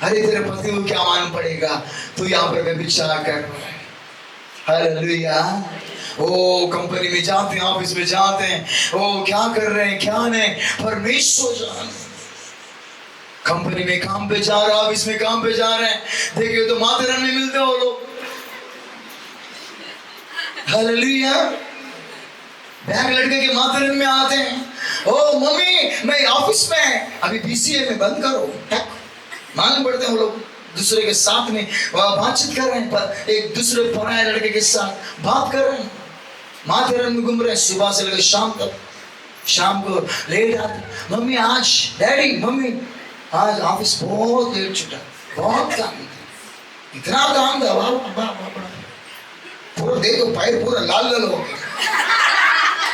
अरे तेरे पति को क्या मालूम पड़ेगा, तू यहाँ पर व्यभिचार कर रहा है। हालेलुया। ओ कंपनी में जाते हैं, ऑफिस में जाते हैं, ओ क्या कर रहे हैं क्या नहीं, परमेश्वर जाने। कंपनी में काम पे जा रहे हैं, ऑफिस में काम पे जा रहे हैं, देखिए तो माता रानी मिलते हो लोग। हालेलुया। बैग लड़के के माता रानी में आते हैं, ओ मम्मी मैं ऑफिस में अभी बीसीए में बंद करो, मालूम पड़ते हैं वो लोग दूसरे के साथ में बातचीत कर रहे हैं, पर एक दूसरे पराये लड़के के साथ बात कर रहे हैं, माथेरन में घूम रहे हैं सुबह से लेकर शाम तक। शाम को लेट आते, मम्मी आज, डैडी मम्मी आज ऑफिस बहुत लेट छूटा, बहुत काम, इतना काम था, पूरा देखो पैर पूरा लाल लाल हो गया,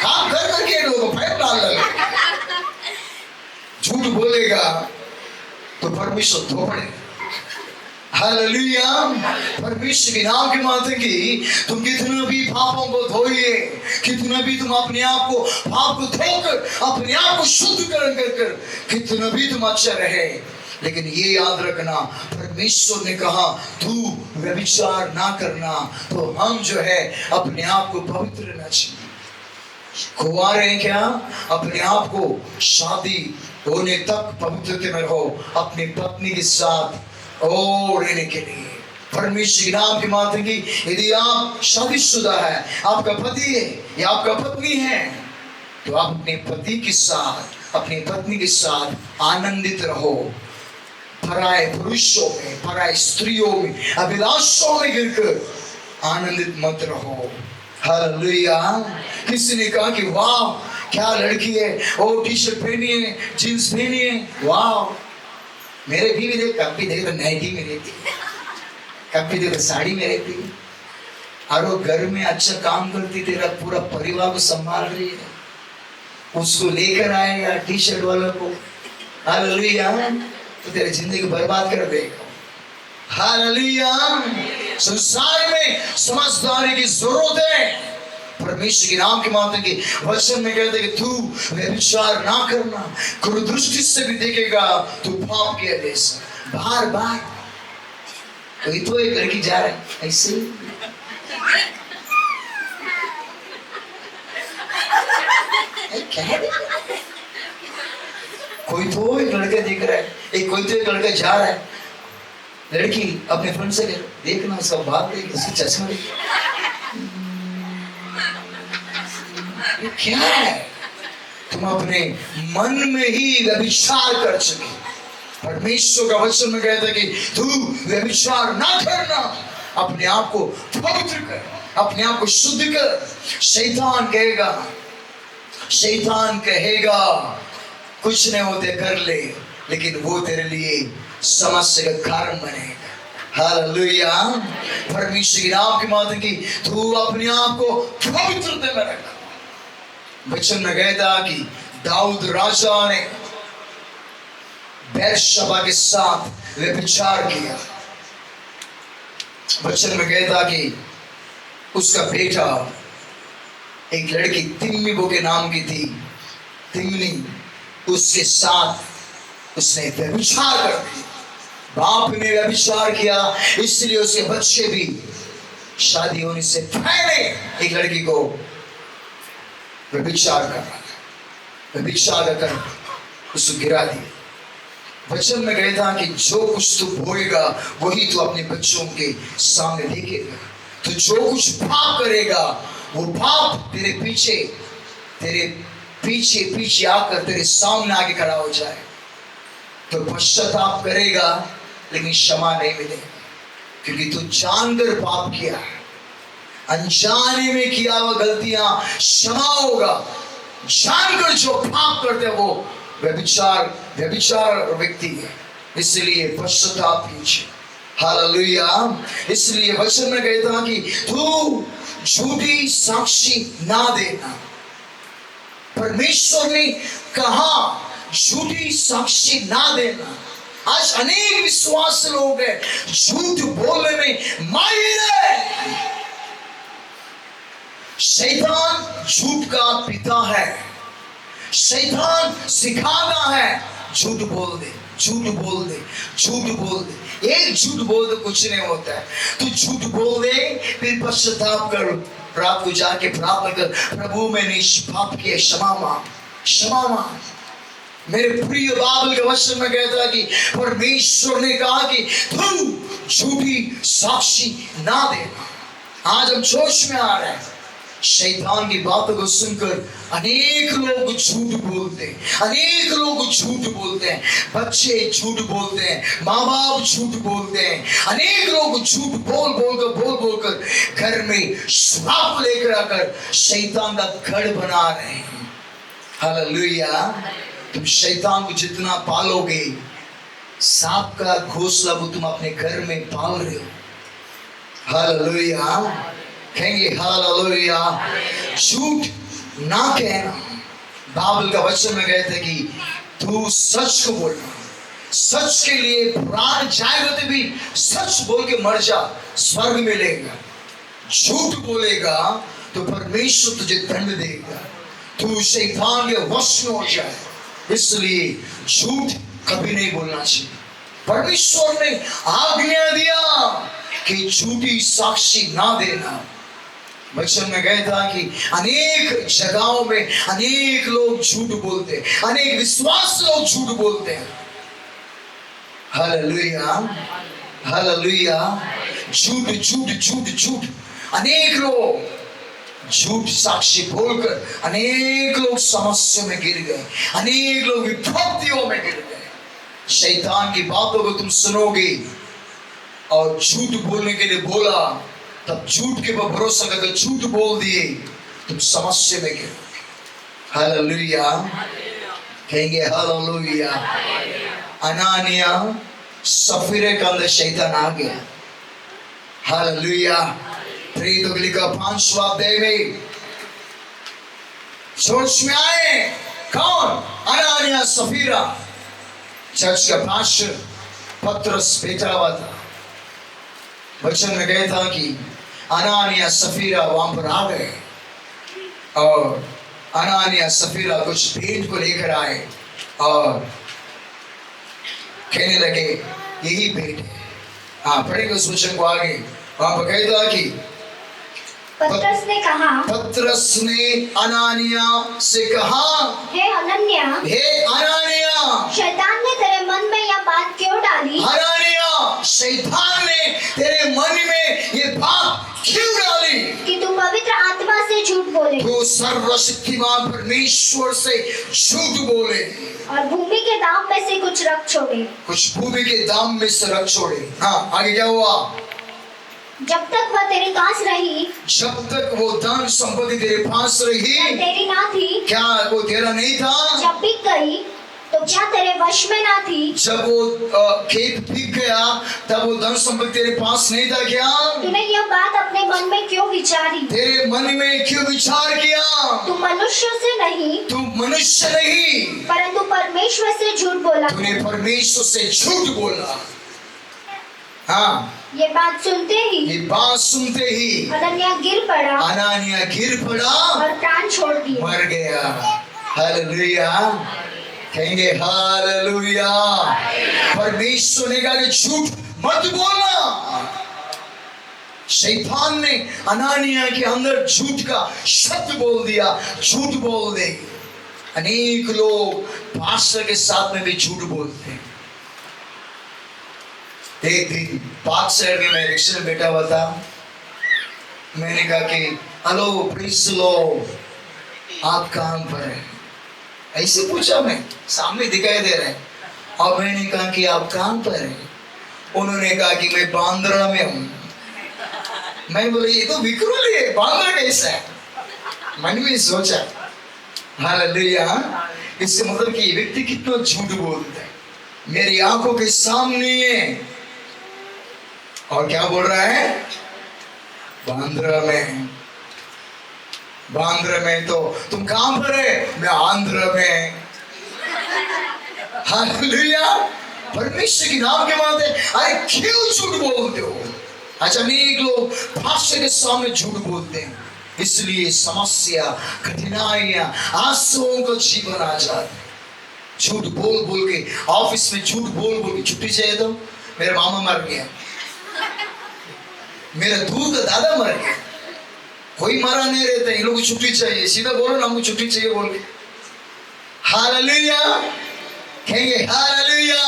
काम कर करके लोगों पैर लाल लाल। झूठ बोलेगा तो परमेश्वर धोपड़ेगा। हालेलुया। परमेश्वर के नाम की माते की तुम कितना भी पापों को धोइए, कितना भी तुम अपने आप को पाप को धोकर अपने आप को शुद्धिकरण कर कितना भी तुम अच्छा रहे, लेकिन ये याद रखना परमेश्वर ने कहा तू व्यभिचार ना करना, तो हम जो है अपने आप को पवित्र रहना चाहिए। कुंवारे हैं क्या, अपने आप को शादी होने तक पवित्रता में रहो, अपनी पत्नी के साथ रहने के लिए। परमेश्वर के नाम की माता की, यदि आप शादीशुदा है, आपका पति है या आपका पत्नी है, तो आप अपने पति के साथ, अपनी पत्नी के साथ आनंदित रहो। पराये पुरुषों में, पराये स्त्रियों में, अभिलाषों में गिरकर आनंदित मत रहो। हालेलुया। किसी ने कहा कि वाह क्या लड़की है, ओ टी शर्ट पहनी है, जींस पहनी है, वाह। मेरे बीवी देख, कभी देख तो नाइटी में रहती, कभी देख तो साड़ी में रहती, और वो घर में अच्छा काम करती, तेरा पूरा परिवार को संभाल रही है, उसको लेकर आएगा टी शर्ट वालों को, हालेलुया, तो तेरी जिंदगी बर्बाद कर देगा। हालेलुया। संसार में समझदारी की जरूरत है। परमेश्वर के नाम के माध्यम के वचन में कहते हैं कि तू व्यभिचार ना करना, क्रूरदृष्टि से भी देखेगा तू पाप किया जैसा। बार बार कोई तो एक लड़की जा रहा है ऐसे, क्या है? कोई तो एक लड़का देख रहा है, कोई तो एक लड़का जा रहा है, लड़की अपने फ्रेंड से कह देखना उसका बात देख, उसका चश्मा देख, ये क्या है? तुम अपने मन में ही व्यभिचार कर चुके। परमेश्वर का वचन में कहता है कि तू व्यभिचार ना करना, अपने आप को पवित्र कर, अपने आप को शुद्ध कर। शैतान कहेगा कुछ नहीं होते कर ले, लेकिन वो तेरे लिए समस्या का कारण बनेगा। हालेलुया। परमेश्वर के नाम के माध्यम की तू अपने आप को पवित्रता में रख। वचन में कहता कि दाऊद राजा ने बैरशबा के साथ व्यभिचार किया। वचन में कहता कि उसका बेटा एक लड़की तिम्मीबो के नाम की थी, तिम्नी, उसके साथ उसने व्यभिचार कर दिया। बाप ने व्यभिचार किया, इसलिए उसके बच्चे भी शादी होने से पहले एक लड़की को व्यभिचार कर उसको गिरा दिया। वचन में कहता कि जो कुछ तू बोएगा वही तू अपने बच्चों के सामने देखेगा। तो जो कुछ पाप करेगा वो पाप तेरे पीछे आकर तेरे सामने आके खड़ा हो जाए। तो पश्चाताप करेगा लेकिन क्षमा नहीं मिलेगा, क्योंकि तू जानकर पाप किया है। अनजाने में किया हुआ गलतियां क्षमा होगा, जानकर जो पाप करते हैं वो व्यभिचार व्यक्ति है, इसलिए पश्चाताप कीजिए। हालेलुया। इसलिए वचन में कहता कि तू झूठी साक्षी ना देना। परमेश्वर ने कहा झूठी साक्षी ना देना। आज अनेक विश्वास लोग हैं झूठ बोलने में माहिर है। शैतान झूठ का पिता है। शैतान सिखाता है झूठ बोल दे, झूठ बोल दे, झूठ बोल दे। एक झूठ बोल दे कुछ नहीं होता है। तू झूठ बोल दे, फिर पश्चाताप कर, रात को जाके प्रार्थना कर, प्रभु मैंने पाप किया, क्षमा मांग। मेरे प्रिय बाइबल के वचन में कहता है कि परमेश्वर ने कहा कि तू झूठी साक्षी ना देना। आज हम जोश में आ रहे हैं, शैतान की बातों को सुनकर अनेक लोग झूठ बोलते हैं, अनेक लोग झूठ बोलते हैं, बच्चे झूठ बोलते हैं, माँ बाप झूठ बोलते हैं, अनेक लोग झूठ बोल कर घर में श्राप लेकर आकर शैतान का गढ़ बना रहे हैं। हालेलुया। तुम शैतान को जितना पालोगे, सांप का घोंसला वो तुम अपने घर में पाल रहे हो। हालेलुया। कहेंगे हालेलुया। झूठ ना कहना। बाइबल का वचन में कहते कि तू सच को बोलना, सच के लिए प्राण जाएगा तो भी सच बोल के मर जा, स्वर्ग मिलेगा। झूठ बोलेगा तो परमेश्वर तुझे दंड देगा, तू शैतान के वश में हो जाए। इसलिए झूठ कभी नहीं बोलना चाहिए। परमेश्वर ने आज्ञा दिया कि झूठी साक्षी ना देना। वचन में कहता कि अनेक जगहों में अनेक लोग झूठ बोलते हैं, अनेक विश्वास लोग झूठ बोलते हैं। Hallelujah, hallelujah. झूठ झूठ झूठ झूठ, अनेक लोग झूठ साक्षी बोलकर अनेक लोग समस्या में गिर गए, अनेक लोग विपत्तियों में गिर गए। शैतान की बातों को तुम सुनोगे और झूठ बोलने के लिए बोला, तब झूठ के ऊपर भरोसा करके झूठ बोल दिए, तुम समस्या में गिरोगे। हालेलुया। कहेंगे हालेलुया। अनानिया सफीरे के अंदर शैतान आ गया। हालेलुया। प्रेरितों के लिखा 5वां अध्याय में सोच में आए कौन? अनानिया सफीरा। चर्च का पास्टर पत्रस बैठा हुआ था। वचन में कहता कि अनानिया सफीरा वहां पर आ गए और अनानिया सफीरा कुछ भेंट को लेकर आए और कहने लगे यही भेंट है। हाँ, पढ़ेंगे उस वचन को आगे। वहां पर कह था कि
पतरस ने कहा,
पतरस ने अनानिया से कहा,
हे अनन्या,
हे अनानिया,
शैतान ने तेरे मन में यह बात क्यों डाली?
अनानिया, शैतान ने तेरे मन में ये बात क्यों डाली
कि तू पवित्र आत्मा से झूठ बोले
तू सर्वशक्तिमान परमेश्वर से झूठ बोले
और भूमि के दाम में से कुछ रख छोड़े।
कुछ भूमि के दाम में से रख छोड़े। हाँ, आगे क्या हुआ?
जब तक वह तेरे पास रही,
जब तक वो धन संपत्ति तेरे पास रही,
तेरी ना थी,
क्या वो तेरा नहीं था?
जब बिक गई तो क्या तेरे वश में ना थी?
जब वो खेत बिक गया तब वो धन संपत्ति तेरे पास नहीं था क्या?
तूने यह बात अपने मन में क्यों विचारी?
तेरे मन में क्यों विचार किया?
तू मनुष्य से नहीं,
तू मनुष्य नहीं,
परंतु परमेश्वर से झूठ बोला।
तूने परमेश्वर से झूठ बोला। हाँ,
ये बात सुनते ही
ये बात सुनते ही
अनन्या गिर पड़ा
अनानिया गिर पड़ा,
और प्राण छोड़ दिया।
मर गया। हालेलुया, कहेंगे हालेलुया। परमेश्वर ने कहा कि झूठ मत बोलना। शैतान ने अनानिया के अंदर झूठ का शब्द बोल दिया, झूठ बोल दे। अनेक लोग पास्टर के साथ में भी झूठ बोलते हैं। एक दिन पाक शहर में मैं रिक्शा में बैठा हुआ था। मैंने कहा कि हेलो प्लीज लो, आप कहाँ पर है? ऐसे पूछा, मैं सामने दिखाई दे रहा है। और मैंने कहा कि आप कहाँ पर है? उन्होंने कहा कि मैं बांद्रा में हूँ। मैं बोले ये तो विकरुल है, बांद्रा कैसा है? मन में सोचा। हालेलुया। इससे मतलब कि ये व्यक्ति कितना झूठ बोलता है, मेरी आंखों के सामने है। और क्या बोल रहा है? बांद्रा में। बांद्रा में तो तुम कहां पर है? मैं आंध्र में। हालेलुया। परमेश्वर की नाम के माते अरे क्यों झूठ बोलते हो? अच्छा, अनेक लोग भाषा के सामने झूठ बोलते हैं, इसलिए समस्या, कठिनाइयां, आंसुओं का जीवन आ जाता है। झूठ बोल बोल के, ऑफिस में झूठ बोल बोल के छुट्टी चाहिए तो मेरा मामा मर गया, मेरा दूर का दादा मर गया, कोई मरा नहीं रहता, इन लोगों को छुट्टी चाहिए। सीधा बोलो ना, हमको छुट्टी चाहिए बोल के। हालेलुया, कहेंगे हालेलुया।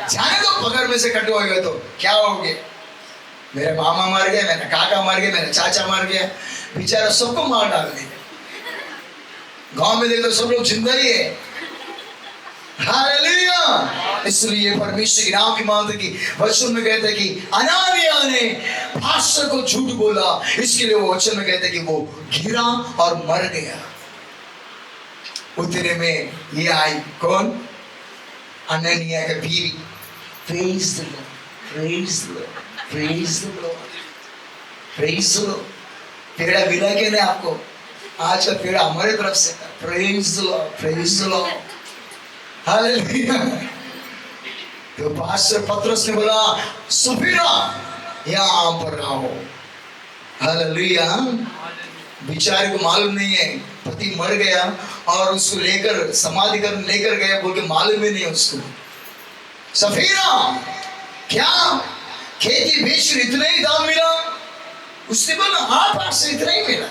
जाने दो, पकड़ में से कट होएगा तो क्या हो गया? मेरा मामा मर गया, मेरा काका मर गया, मेरा चाचा मर गया, बेचारा सबको मार डाल दिया। गांव में देखो सब लोग जिंदा ही है। हालेलुया। इसलिए परमेश्वर के नाम की मानते कि वचन में कहते हैं कि अनानिया ने पास्टर को झूठ बोला, इसके लिए वो वचन में कहते हैं कि वो गिरा और मर गया। उतने में ये आई कौन? अननिया की बीवी। Praise the lord, praise the lord, praise the lord, praise the lord. पेड़ा मिला के नहीं आपको? आज का पेड़ा हमारे तरफ से था। Praise the lord, praise the Lord. Hallelujah. तो पास्टर पतरस ने बोला सफीरा यहाँ पर आओ। हालेलुया। बेचारे को मालूम नहीं है, पति मर गया और उसको लेकर समाधि कर लेकर गया बोल के मालूम ही नहीं उसको। सफीरा क्या खेती बेच इतना ही दाम मिला? उसने बोला हाँ पास्टर इतना ही मिला।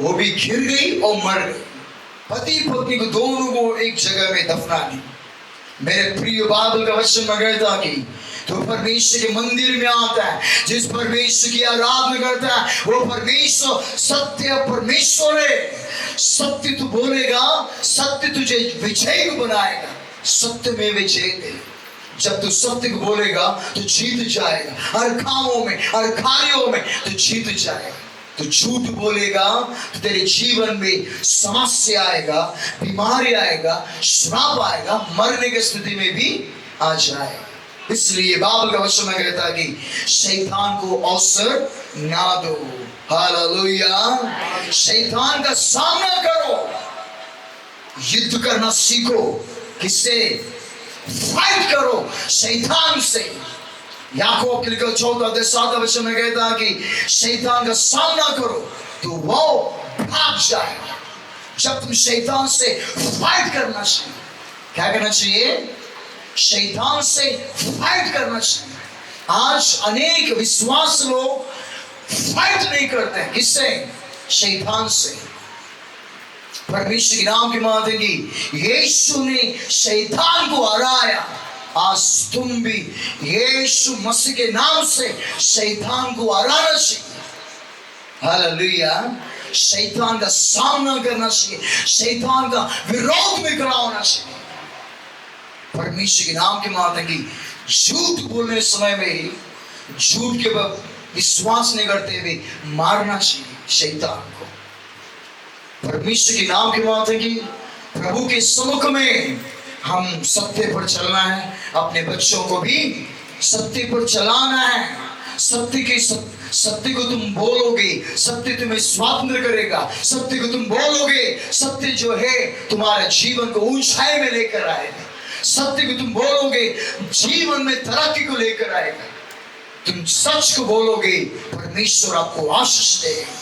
वो भी गिर गई और मर गई। पति पत्नी को दोनों को एक जगह में दफना दी। मेरे प्रिय बाइबल का वचन में कहता कि तो परमेश्वर के मंदिर में आता है, जिस परमेश्वर की आराधना करता है वो परमेश्वर सत्य परमेश्वर है। सत्य तू बोलेगा, सत्य तुझे विजयी बनाएगा। सत्य में विजय दे। जब तू सत्य को बोलेगा तो जीत जाएगा, हर कामों में हर कार्यों में तो जीत जाएगा। तो झूठ बोलेगा तो तेरे जीवन में समस्या आएगा, बीमारी आएगा, श्राप आएगा, मरने की स्थिति में भी आ जाएगा। इसलिए बाइबल का वचन में कहता है कि शैतान को अवसर ना दो। हालेलुया। शैतान का सामना करो, युद्ध करना सीखो। किससे? फाइट करो शैतान से। याकूब के लिखा 4 अध्याय 7 वचन में कहता है कि शैतान का सामना करो तो वो भाग जाएगा। जब तुम शैतान से फाइट करना चाहिए, क्या करना चाहिए? शैतान से फाइट करना चाहिए। आज अनेक विश्वास लोग फाइट नहीं करते हैं। किससे? शैतान से। परमेश्वर के नाम की माते की यीशु ने शैतान को हराया। आज तुम भी यीशु मसीह के नाम से शैतान को हराना चाहिए। हालेलुया। शैतान का सामना करना चाहिए, शैतान का विरोध में खड़ा होना चाहिए। परमेश्वर के नाम की माता की झूठ बोलने समय में ही झूठ के वक्त विश्वास नहीं करते हुए मारना चाहिए शैतान को। परमेश्वर के नाम की बात है कि प्रभु के सम्मुख में हम सत्य पर चलना है, अपने बच्चों को भी सत्य पर चलाना है। सत्य को तुम बोलोगे, सत्य तुम्हें स्वतंत्र करेगा। सत्य को तुम बोलोगे, सत्य जो है तुम्हारे जीवन को ऊंचाई में लेकर आएगा। सत्य को तुम बोलोगे, जीवन में तरक्की को लेकर आएगा। तुम सच को बोलोगे, परमेश्वर आपको आशीष देगा।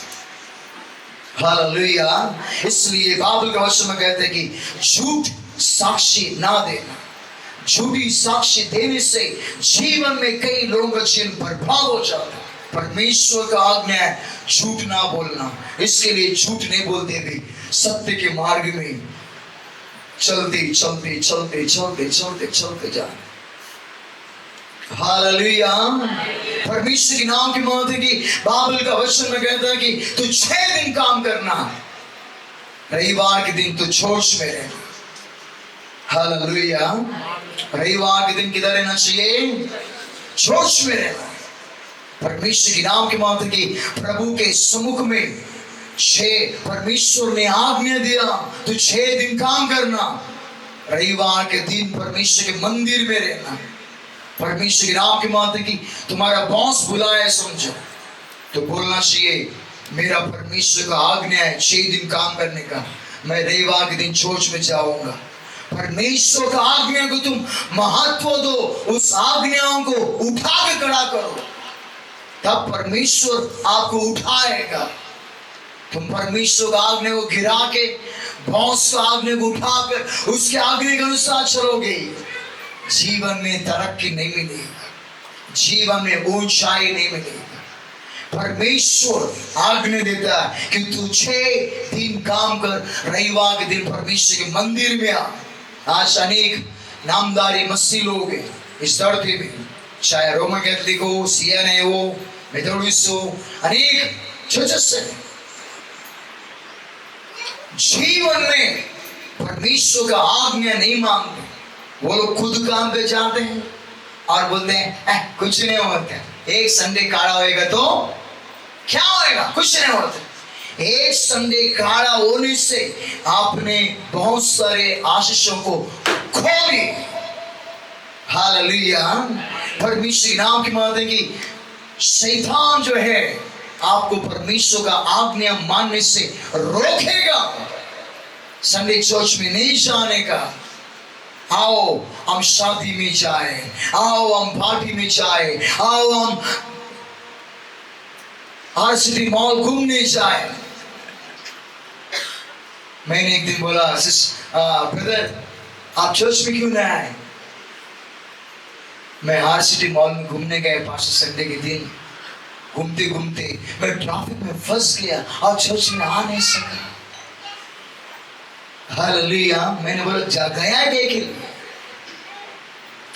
हालेलुया। इसलिए बाइबल का वचन में कहते हैं कि झूठ साक्षी ना देना। झूठी साक्षी देने से जीवन में कई लोगों का जीवन बर्बाद हो जाता है। परमेश्वर का आज्ञा है झूठ ना बोलना। इसके लिए झूठ नहीं बोलते भी सत्य के मार्ग में चलते चलते चलते चलते चलते चलते जा। हालेलुया। परमेश्वर के नाम की बात है कि बाइबल का वचन में कहता है कि तू 6 दिन काम करना, रविवार के दिन तू चर्च में रहना। हालेलुया। रविवार के दिन किधर रहना चाहिए? चर्च में रहना। परमेश्वर के नाम की बात है कि प्रभु के सम्मुख में परमेश्वर ने आज्ञा दिया तो 6 दिन काम करना, रविवार के दिन परमेश्वर के मंदिर में रहना। परमेश्वर के नाम की बात है कि तुम्हारा बॉस बुलाया समझो तो बोलना चाहिए मेरा परमेश्वर का आज्ञा है 6 दिन काम करने का, मैं रविवार के दिन चर्च में जाऊंगा। परमेश्वर का आज्ञा को तुम महत्व दो, उस आज्ञाओं को उठा के खड़ा करो, तब परमेश्वर आपको उठाएगा। तुम परमेश्वर का आज्ञा को गिरा के बॉस का आज्ञा को उठाकर उसके आज्ञा के अनुसार चलोगे, जीवन में तरक्की नहीं मिलेगा, जीवन में ऊंचाई नहीं मिलेगी। परमेश्वर आज्ञा देता है कि तू 6 दिन काम कर, रविवार के दिन परमेश्वर के मंदिर में आ। आज अनेक नामदारी मसीह लोग हैं इस धरती में, चाहे रोमन कैथोलिक हो, सीएनए हो, मेथोडिस्ट हो, अनेक चर्चेस हैं। जीवन में परमेश्वर का आज्ञा नहीं मानते, वो लोग खुद काम पे जाते हैं और बोलते हैं कुछ नहीं होता, एक संडे काढ़ा होएगा तो क्या होएगा, कुछ नहीं होता। एक संडे काढ़ा होने से आपने बहुत सारे आशीषों को खो लिए। हालेलुया। परमेश्वर के नाम की बात है कि शैतान जो है आपको परमेश्वर का आज्ञा मानने से रोकेगा, संडे चर्च में नहीं जाने का। आओ हम शादी में जाए, आओ हम पार्टी में जाए, आओ हम आरसीटी मॉल घूमने जाए। मैंने एक दिन बोला ब्रदर आप चर्च में क्यों ना आए? मैं आरसीटी मॉल में घूमने गया पास्टर संडे के दिन, घूमते घूमते मैं ट्रैफिक में फंस गया और चर्च में आ नहीं सका। हालेलुया। मैंने बोला गया के लिए।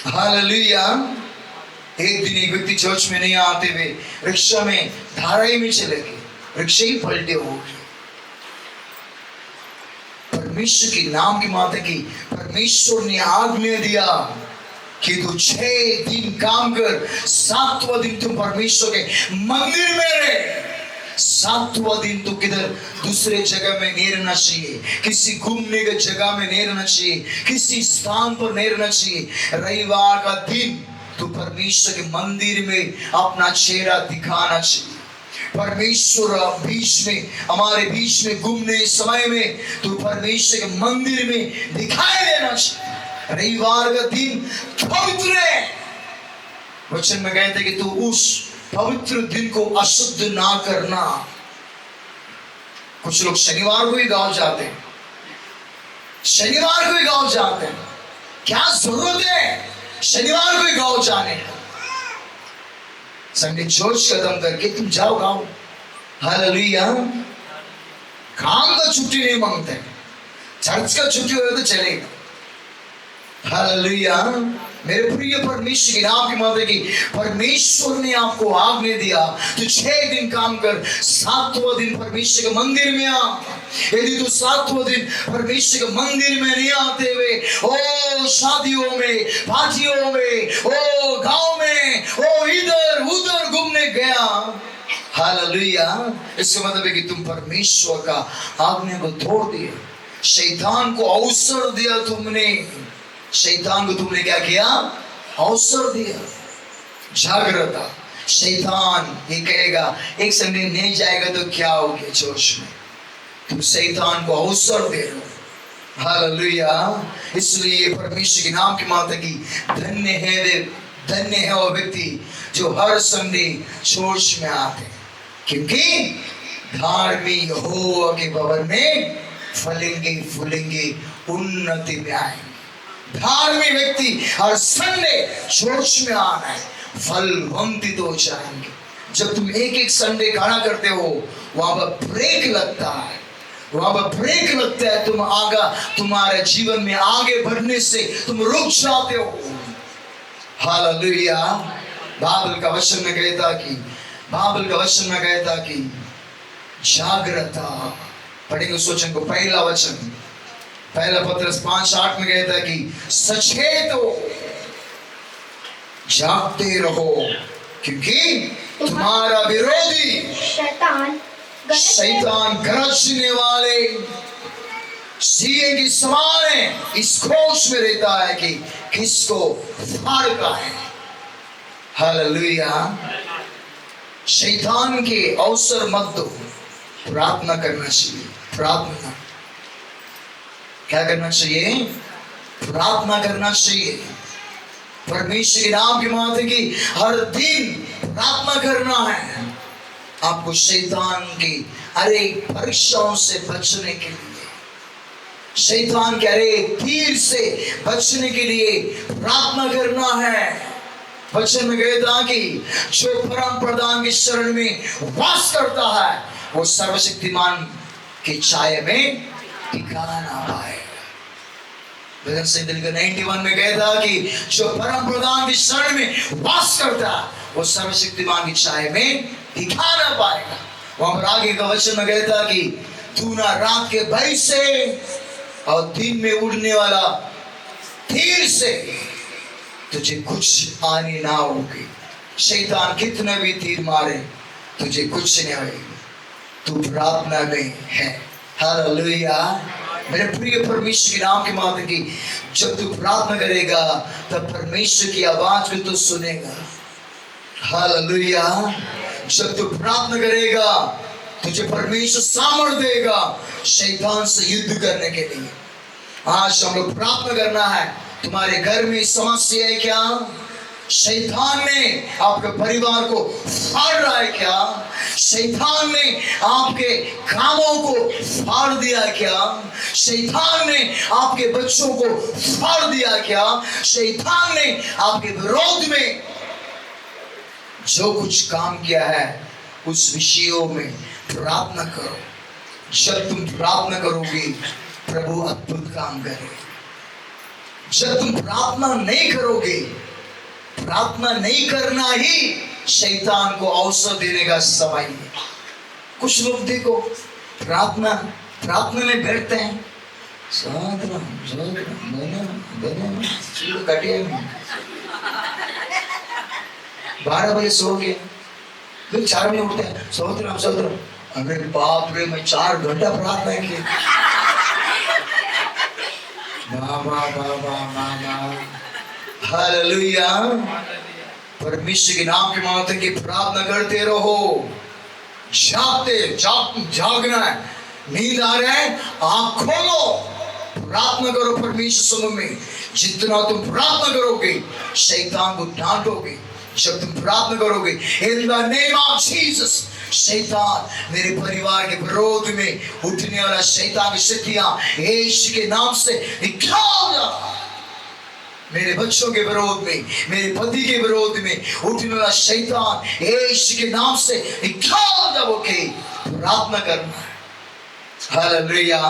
हालेलुया। एक दिन एक व्यक्ति चर्च में नहीं आते हुए रिक्शा में धाराई में चले गए, रिक्शा ही पलटे हो गए। परमेश्वर के नाम की बात है कि परमेश्वर ने आज्ञा दिया कि तू 6 दिन काम कर, 7वां दिन तुम परमेश्वर के मंदिर में रहे। 7वां दिन तो किधर दूसरे जगह में नहीं रहना चाहिए, किसी घूमने के जगह में नहीं रहना चाहिए, किसी स्थान पर नहीं रहना चाहिए। रविवार का दिन तो परमेश्वर के मंदिर में अपना चेहरा दिखाना चाहिए। परमेश्वर बीच में, हमारे बीच में घूमने समय में तो परमेश्वर के मंदिर में दिखाई देना चाहिए। रविवार का दिन पवित्र है। वचन में कहते कि तू उस पवित्र दिन को अशुद्ध ना करना। कुछ लोग शनिवार को ही गांव जाते हैं, शनिवार को ही गांव जाते हैं। क्या जरूरत है शनिवार को ही गांव जाने? संडे चर्च खत्म करके तुम जाओ गांव। हालेलुया। काम का छुट्टी नहीं मांगते, चर्च का छुट्टी हो तो चलेगा। हालेलुया। मेरे प्रिय परमेश्वर के नाम की माता की परमेश्वर ने आपको आज्ञा दिया तो 6 दिन काम कर, 7वां दिन परमेश्वर के मंदिर में आ। यदि तू 7वां दिन परमेश्वर के मंदिर में नहीं आते हुए ओ शादियों में, पार्टियों में, ओ गांव में, ओ इधर उधर घूमने गया, हालेलुया, इसका मतलब है कि तुम परमेश्वर का आज्ञा को तोड़ दिया। शैतान को अवसर दिया तुमने, शैतान को तुमने क्या किया? अवसर दिया। जागृता। शैतान ये कहेगा एक संडे नहीं जाएगा तो क्या हो गया चर्च में, तुम शैतान को अवसर दे रहे हो। हालेलुया। इसलिए परमेश्वर के नाम की माता की धन्य है वो व्यक्ति जो हर संडे चर्च में आते, क्योंकि धार्मिक यहोवा के भवन में फलेंगे फूलेंगे, उन्नति में आएंगे। धार्मिक व्यक्ति हर संडे चर्च में आना है, फलवंतित हो जाएंगे। जब तुम एक एक संडे खड़ा करते हो वहां पर ब्रेक लगता है, वहां पर ब्रेक लगता है, तुम आगा तुम्हारे जीवन में आगे बढ़ने से तुम रुक जाते हो। हालेलुया। बाइबल का वचन में कहता कि जागृता। पढ़ेंगे उस वचन को, पहला वचन, पहला पत्रस 5:8 में कहता है कि सचेत हो, जागते रहो, क्योंकि तुम्हारा विरोधी शैतान गरजने वाले सिंह की समान है, इस खोज में रहता है कि किसको फाड़ता है। हालेलुया। शैतान के अवसर मत दो, प्रार्थना करना चाहिए। प्रार्थना क्या करना चाहिए? प्रार्थना करना चाहिए। परमेश्वर के नाम की माता की हर दिन प्रार्थना करना है आपको शैतान की परीक्षाओं से बचने के लिए, शैतान के तीर से बचने के लिए प्रार्थना करना है। वचन में कहता कि जो परम प्रधान की शरण में वास करता है वो सर्वशक्तिमान की छाया में ठिकाना ना पाएगा। भजन संहिता 91 में कहता कि जो परम प्रधान की शरण में वास करता है वो सर्वशक्तिमान की छाया में ठिकाना पाएगा। वहां पर आगे का वचन में कहता कि तू ना रात के भय से और दिन में उड़ने वाला तीर से तुझे कुछ हानि ना होगी। शैतान कितने भी तीर मारे तुझे कुछ नहीं होगा, तू प्रार्थना में है। हालेलुया। मेरे प्रिय परमेश्वर के नाम की माता की जब तू प्रार्थना करेगा तब परमेश्वर की आवाज को तू सुनेगा। हालेलुया। जब तू प्रार्थना करेगा तुझे परमेश्वर सामर्थ्य देगा शैतान से युद्ध करने के लिए। आज हम लोग प्रार्थना करना है। तुम्हारे घर में समस्या है क्या? शैतान ने आपके परिवार को फाड़ रहा है क्या? शैतान ने आपके कामों को फाड़ दिया क्या? शैतान ने आपके बच्चों को फाड़ दिया क्या? शैतान ने आपके विरोध में जो कुछ काम किया है उस विषयों में प्रार्थना करो। जब तुम प्रार्थना करोगे प्रभु अद्भुत काम करेगा। जब तुम प्रार्थना नहीं करोगे, प्रार्थना नहीं करना ही शैतान को अवसर देने का समय है। कुछ लोग देखो प्रार्थना में बैठते हैं, 12 बजे सो गए, फिर 4 बजे उठते हैं, सोतराम। अरे बाप रे, मैं 4 घंटा प्रार्थना की। हालेलुया। परमेश्वर के नाम के माता की प्रार्थना करते रहो। जागना है। नींद आ रहा है, आँख खोलो, प्रार्थना करो परमेश्वर समूह में। जितना तुम प्रार्थना करोगे शैतान को डांटोगे। जब तुम प्रार्थना करोगे in the name of Jesus, शैतान, मेरे परिवार के विरोध में उठने वाला शैतान की शक्तियां यीशु के नाम से निकाल जा। मेरे बच्चों के विरोध में, मेरे पति के विरोध में उठने वाला शैतान यीशु के नाम से निकाल जा। ओके, प्रार्थना करना है। हालेलुया।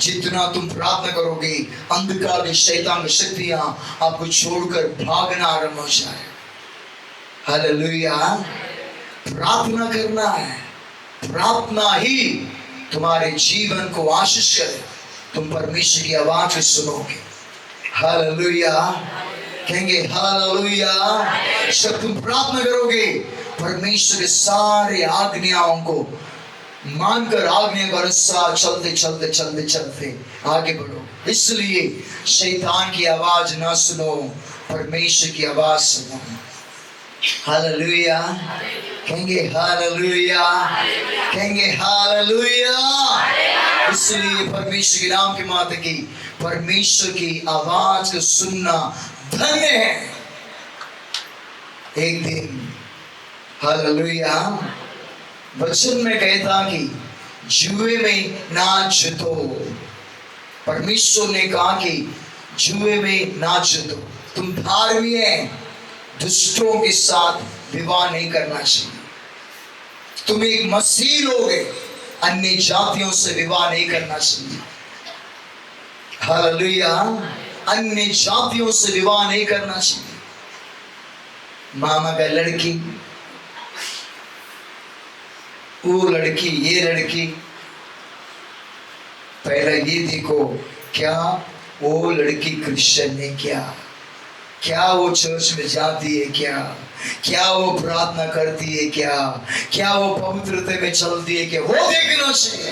जितना तुम प्रार्थना करोगे, अंधकार की शैतान की शक्तियां आपको छोड़कर भागना आरंभ हो जाए। हालेलुया। प्रार्थना करना है। प्रार्थना ही तुम्हारे जीवन को आशीष करे। तुम परमेश्वर की आवाज को सुनोगे। हालेलुया। कहेंगे हालेलुया। जब तुम प्रार्थना करोगे, परमेश्वर के सारे आज्ञाओं को मानकर आज्ञा के अनुसार चलते चलते चलते चलते आगे बढ़ो। इसलिए शैतान की आवाज ना सुनो, परमेश्वर की आवाज सुनो। हालेलुया। कहेंगे हालेलुया। कहेंगे हालेलुया। इसलिए परमेश्वर के नाम की माता की, परमेश्वर की आवाज को सुनना धन्य है। एक दिन हालेलुया वचन में कहता कि जुए में ना जीतो। परमेश्वर ने कहा कि जुए में ना जीतो। तुम धार्मिक हैं, दुष्टों के साथ विवाह नहीं करना चाहिए। तुम एक मसीही लोग हैं, अन्य जातियों से विवाह नहीं करना चाहिए। हालेलुया। अन्य जातियों से विवाह नहीं करना चाहिए। मामा का लड़की, वो लड़की, ये लड़की, पहले ये देखो क्या वो लड़की क्रिश्चियन है क्या वो चर्च में जाती है क्या वो प्रार्थना करती है क्या वो पवित्रता में चलती है क्या, वो देखना चाहिए।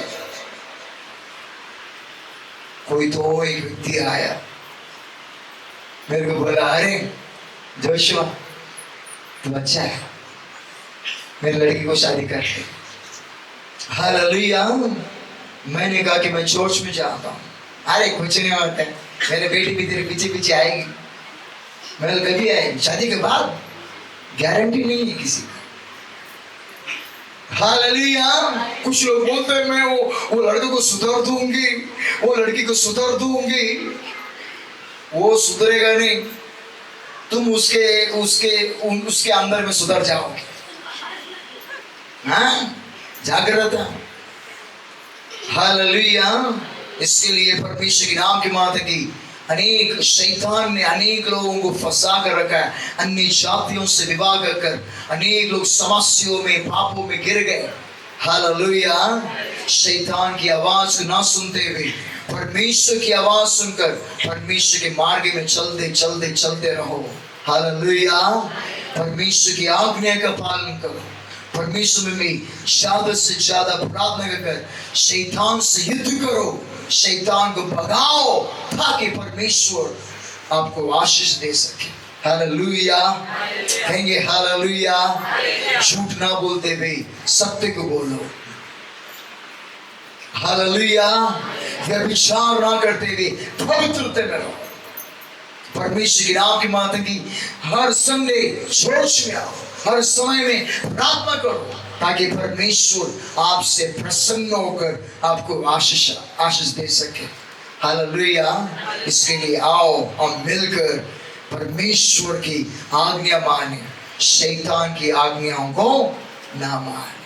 कोई तो एक व्यक्ति आया, मेरे को बोला, अरे जोशुआ तुम अच्छा है, मेरी लड़की को शादी करते। हालेलुया। मैंने कहा कि मैं चर्च में जाता हूँ। अरे कुछ नहीं होता है, मेरे बेटी भी तेरे पीछे पीछे आएगी। मैंने कभी आएगी शादी के बाद, गारंटी नहीं है किसी का। हालेलुया। कुछ लोग बोलते हैं मैं वो लड़के को सुधार दूंगी, वो लड़की को सुधार दूंगी। वो सुधरेगा नहीं, तुम उसके अंदर में सुधर जाओगे। हाँ, जागृता। हालेलुया। इसके लिए परमेश्वर के नाम की माता की, अनेक शैतान ने अनेक लोगों को फंसा कर रखा है। अन्य जातियों से विवाह कर अनेक लोग समस्याओं में, पापों में गिर गए। हालेलुया। शैतान की आवाज को ना सुनते हुए परमेश्वर की आवाज सुनकर परमेश्वर के मार्ग में चलते चलते चलते रहो। हालेलुया। परमेश्वर की आज्ञा का पालन करो। परमेश्वर में ज्यादा से ज्यादा प्रार्थना कर शैतान से युद्ध करो, शैतान को भगाओ, ताकि परमेश्वर आपको आशीष दे सके। हालेलुया। कहेंगे हालेलुया। झूठ ना बोलते हुए सत्य को बोलो। हालेलुया। व्यभिचार ना करते हुए पवित्रता में रहो। परमेश्वर के नाम की माता की हर संडे चर्च में आओ, हर समय में प्रार्थना करो, ताकि परमेश्वर आपसे प्रसन्न होकर आपको आशीष दे सके। हालेलुया। इसके लिए आओ और मिलकर परमेश्वर की आज्ञा माने, शैतान की आज्ञाओं को ना माने।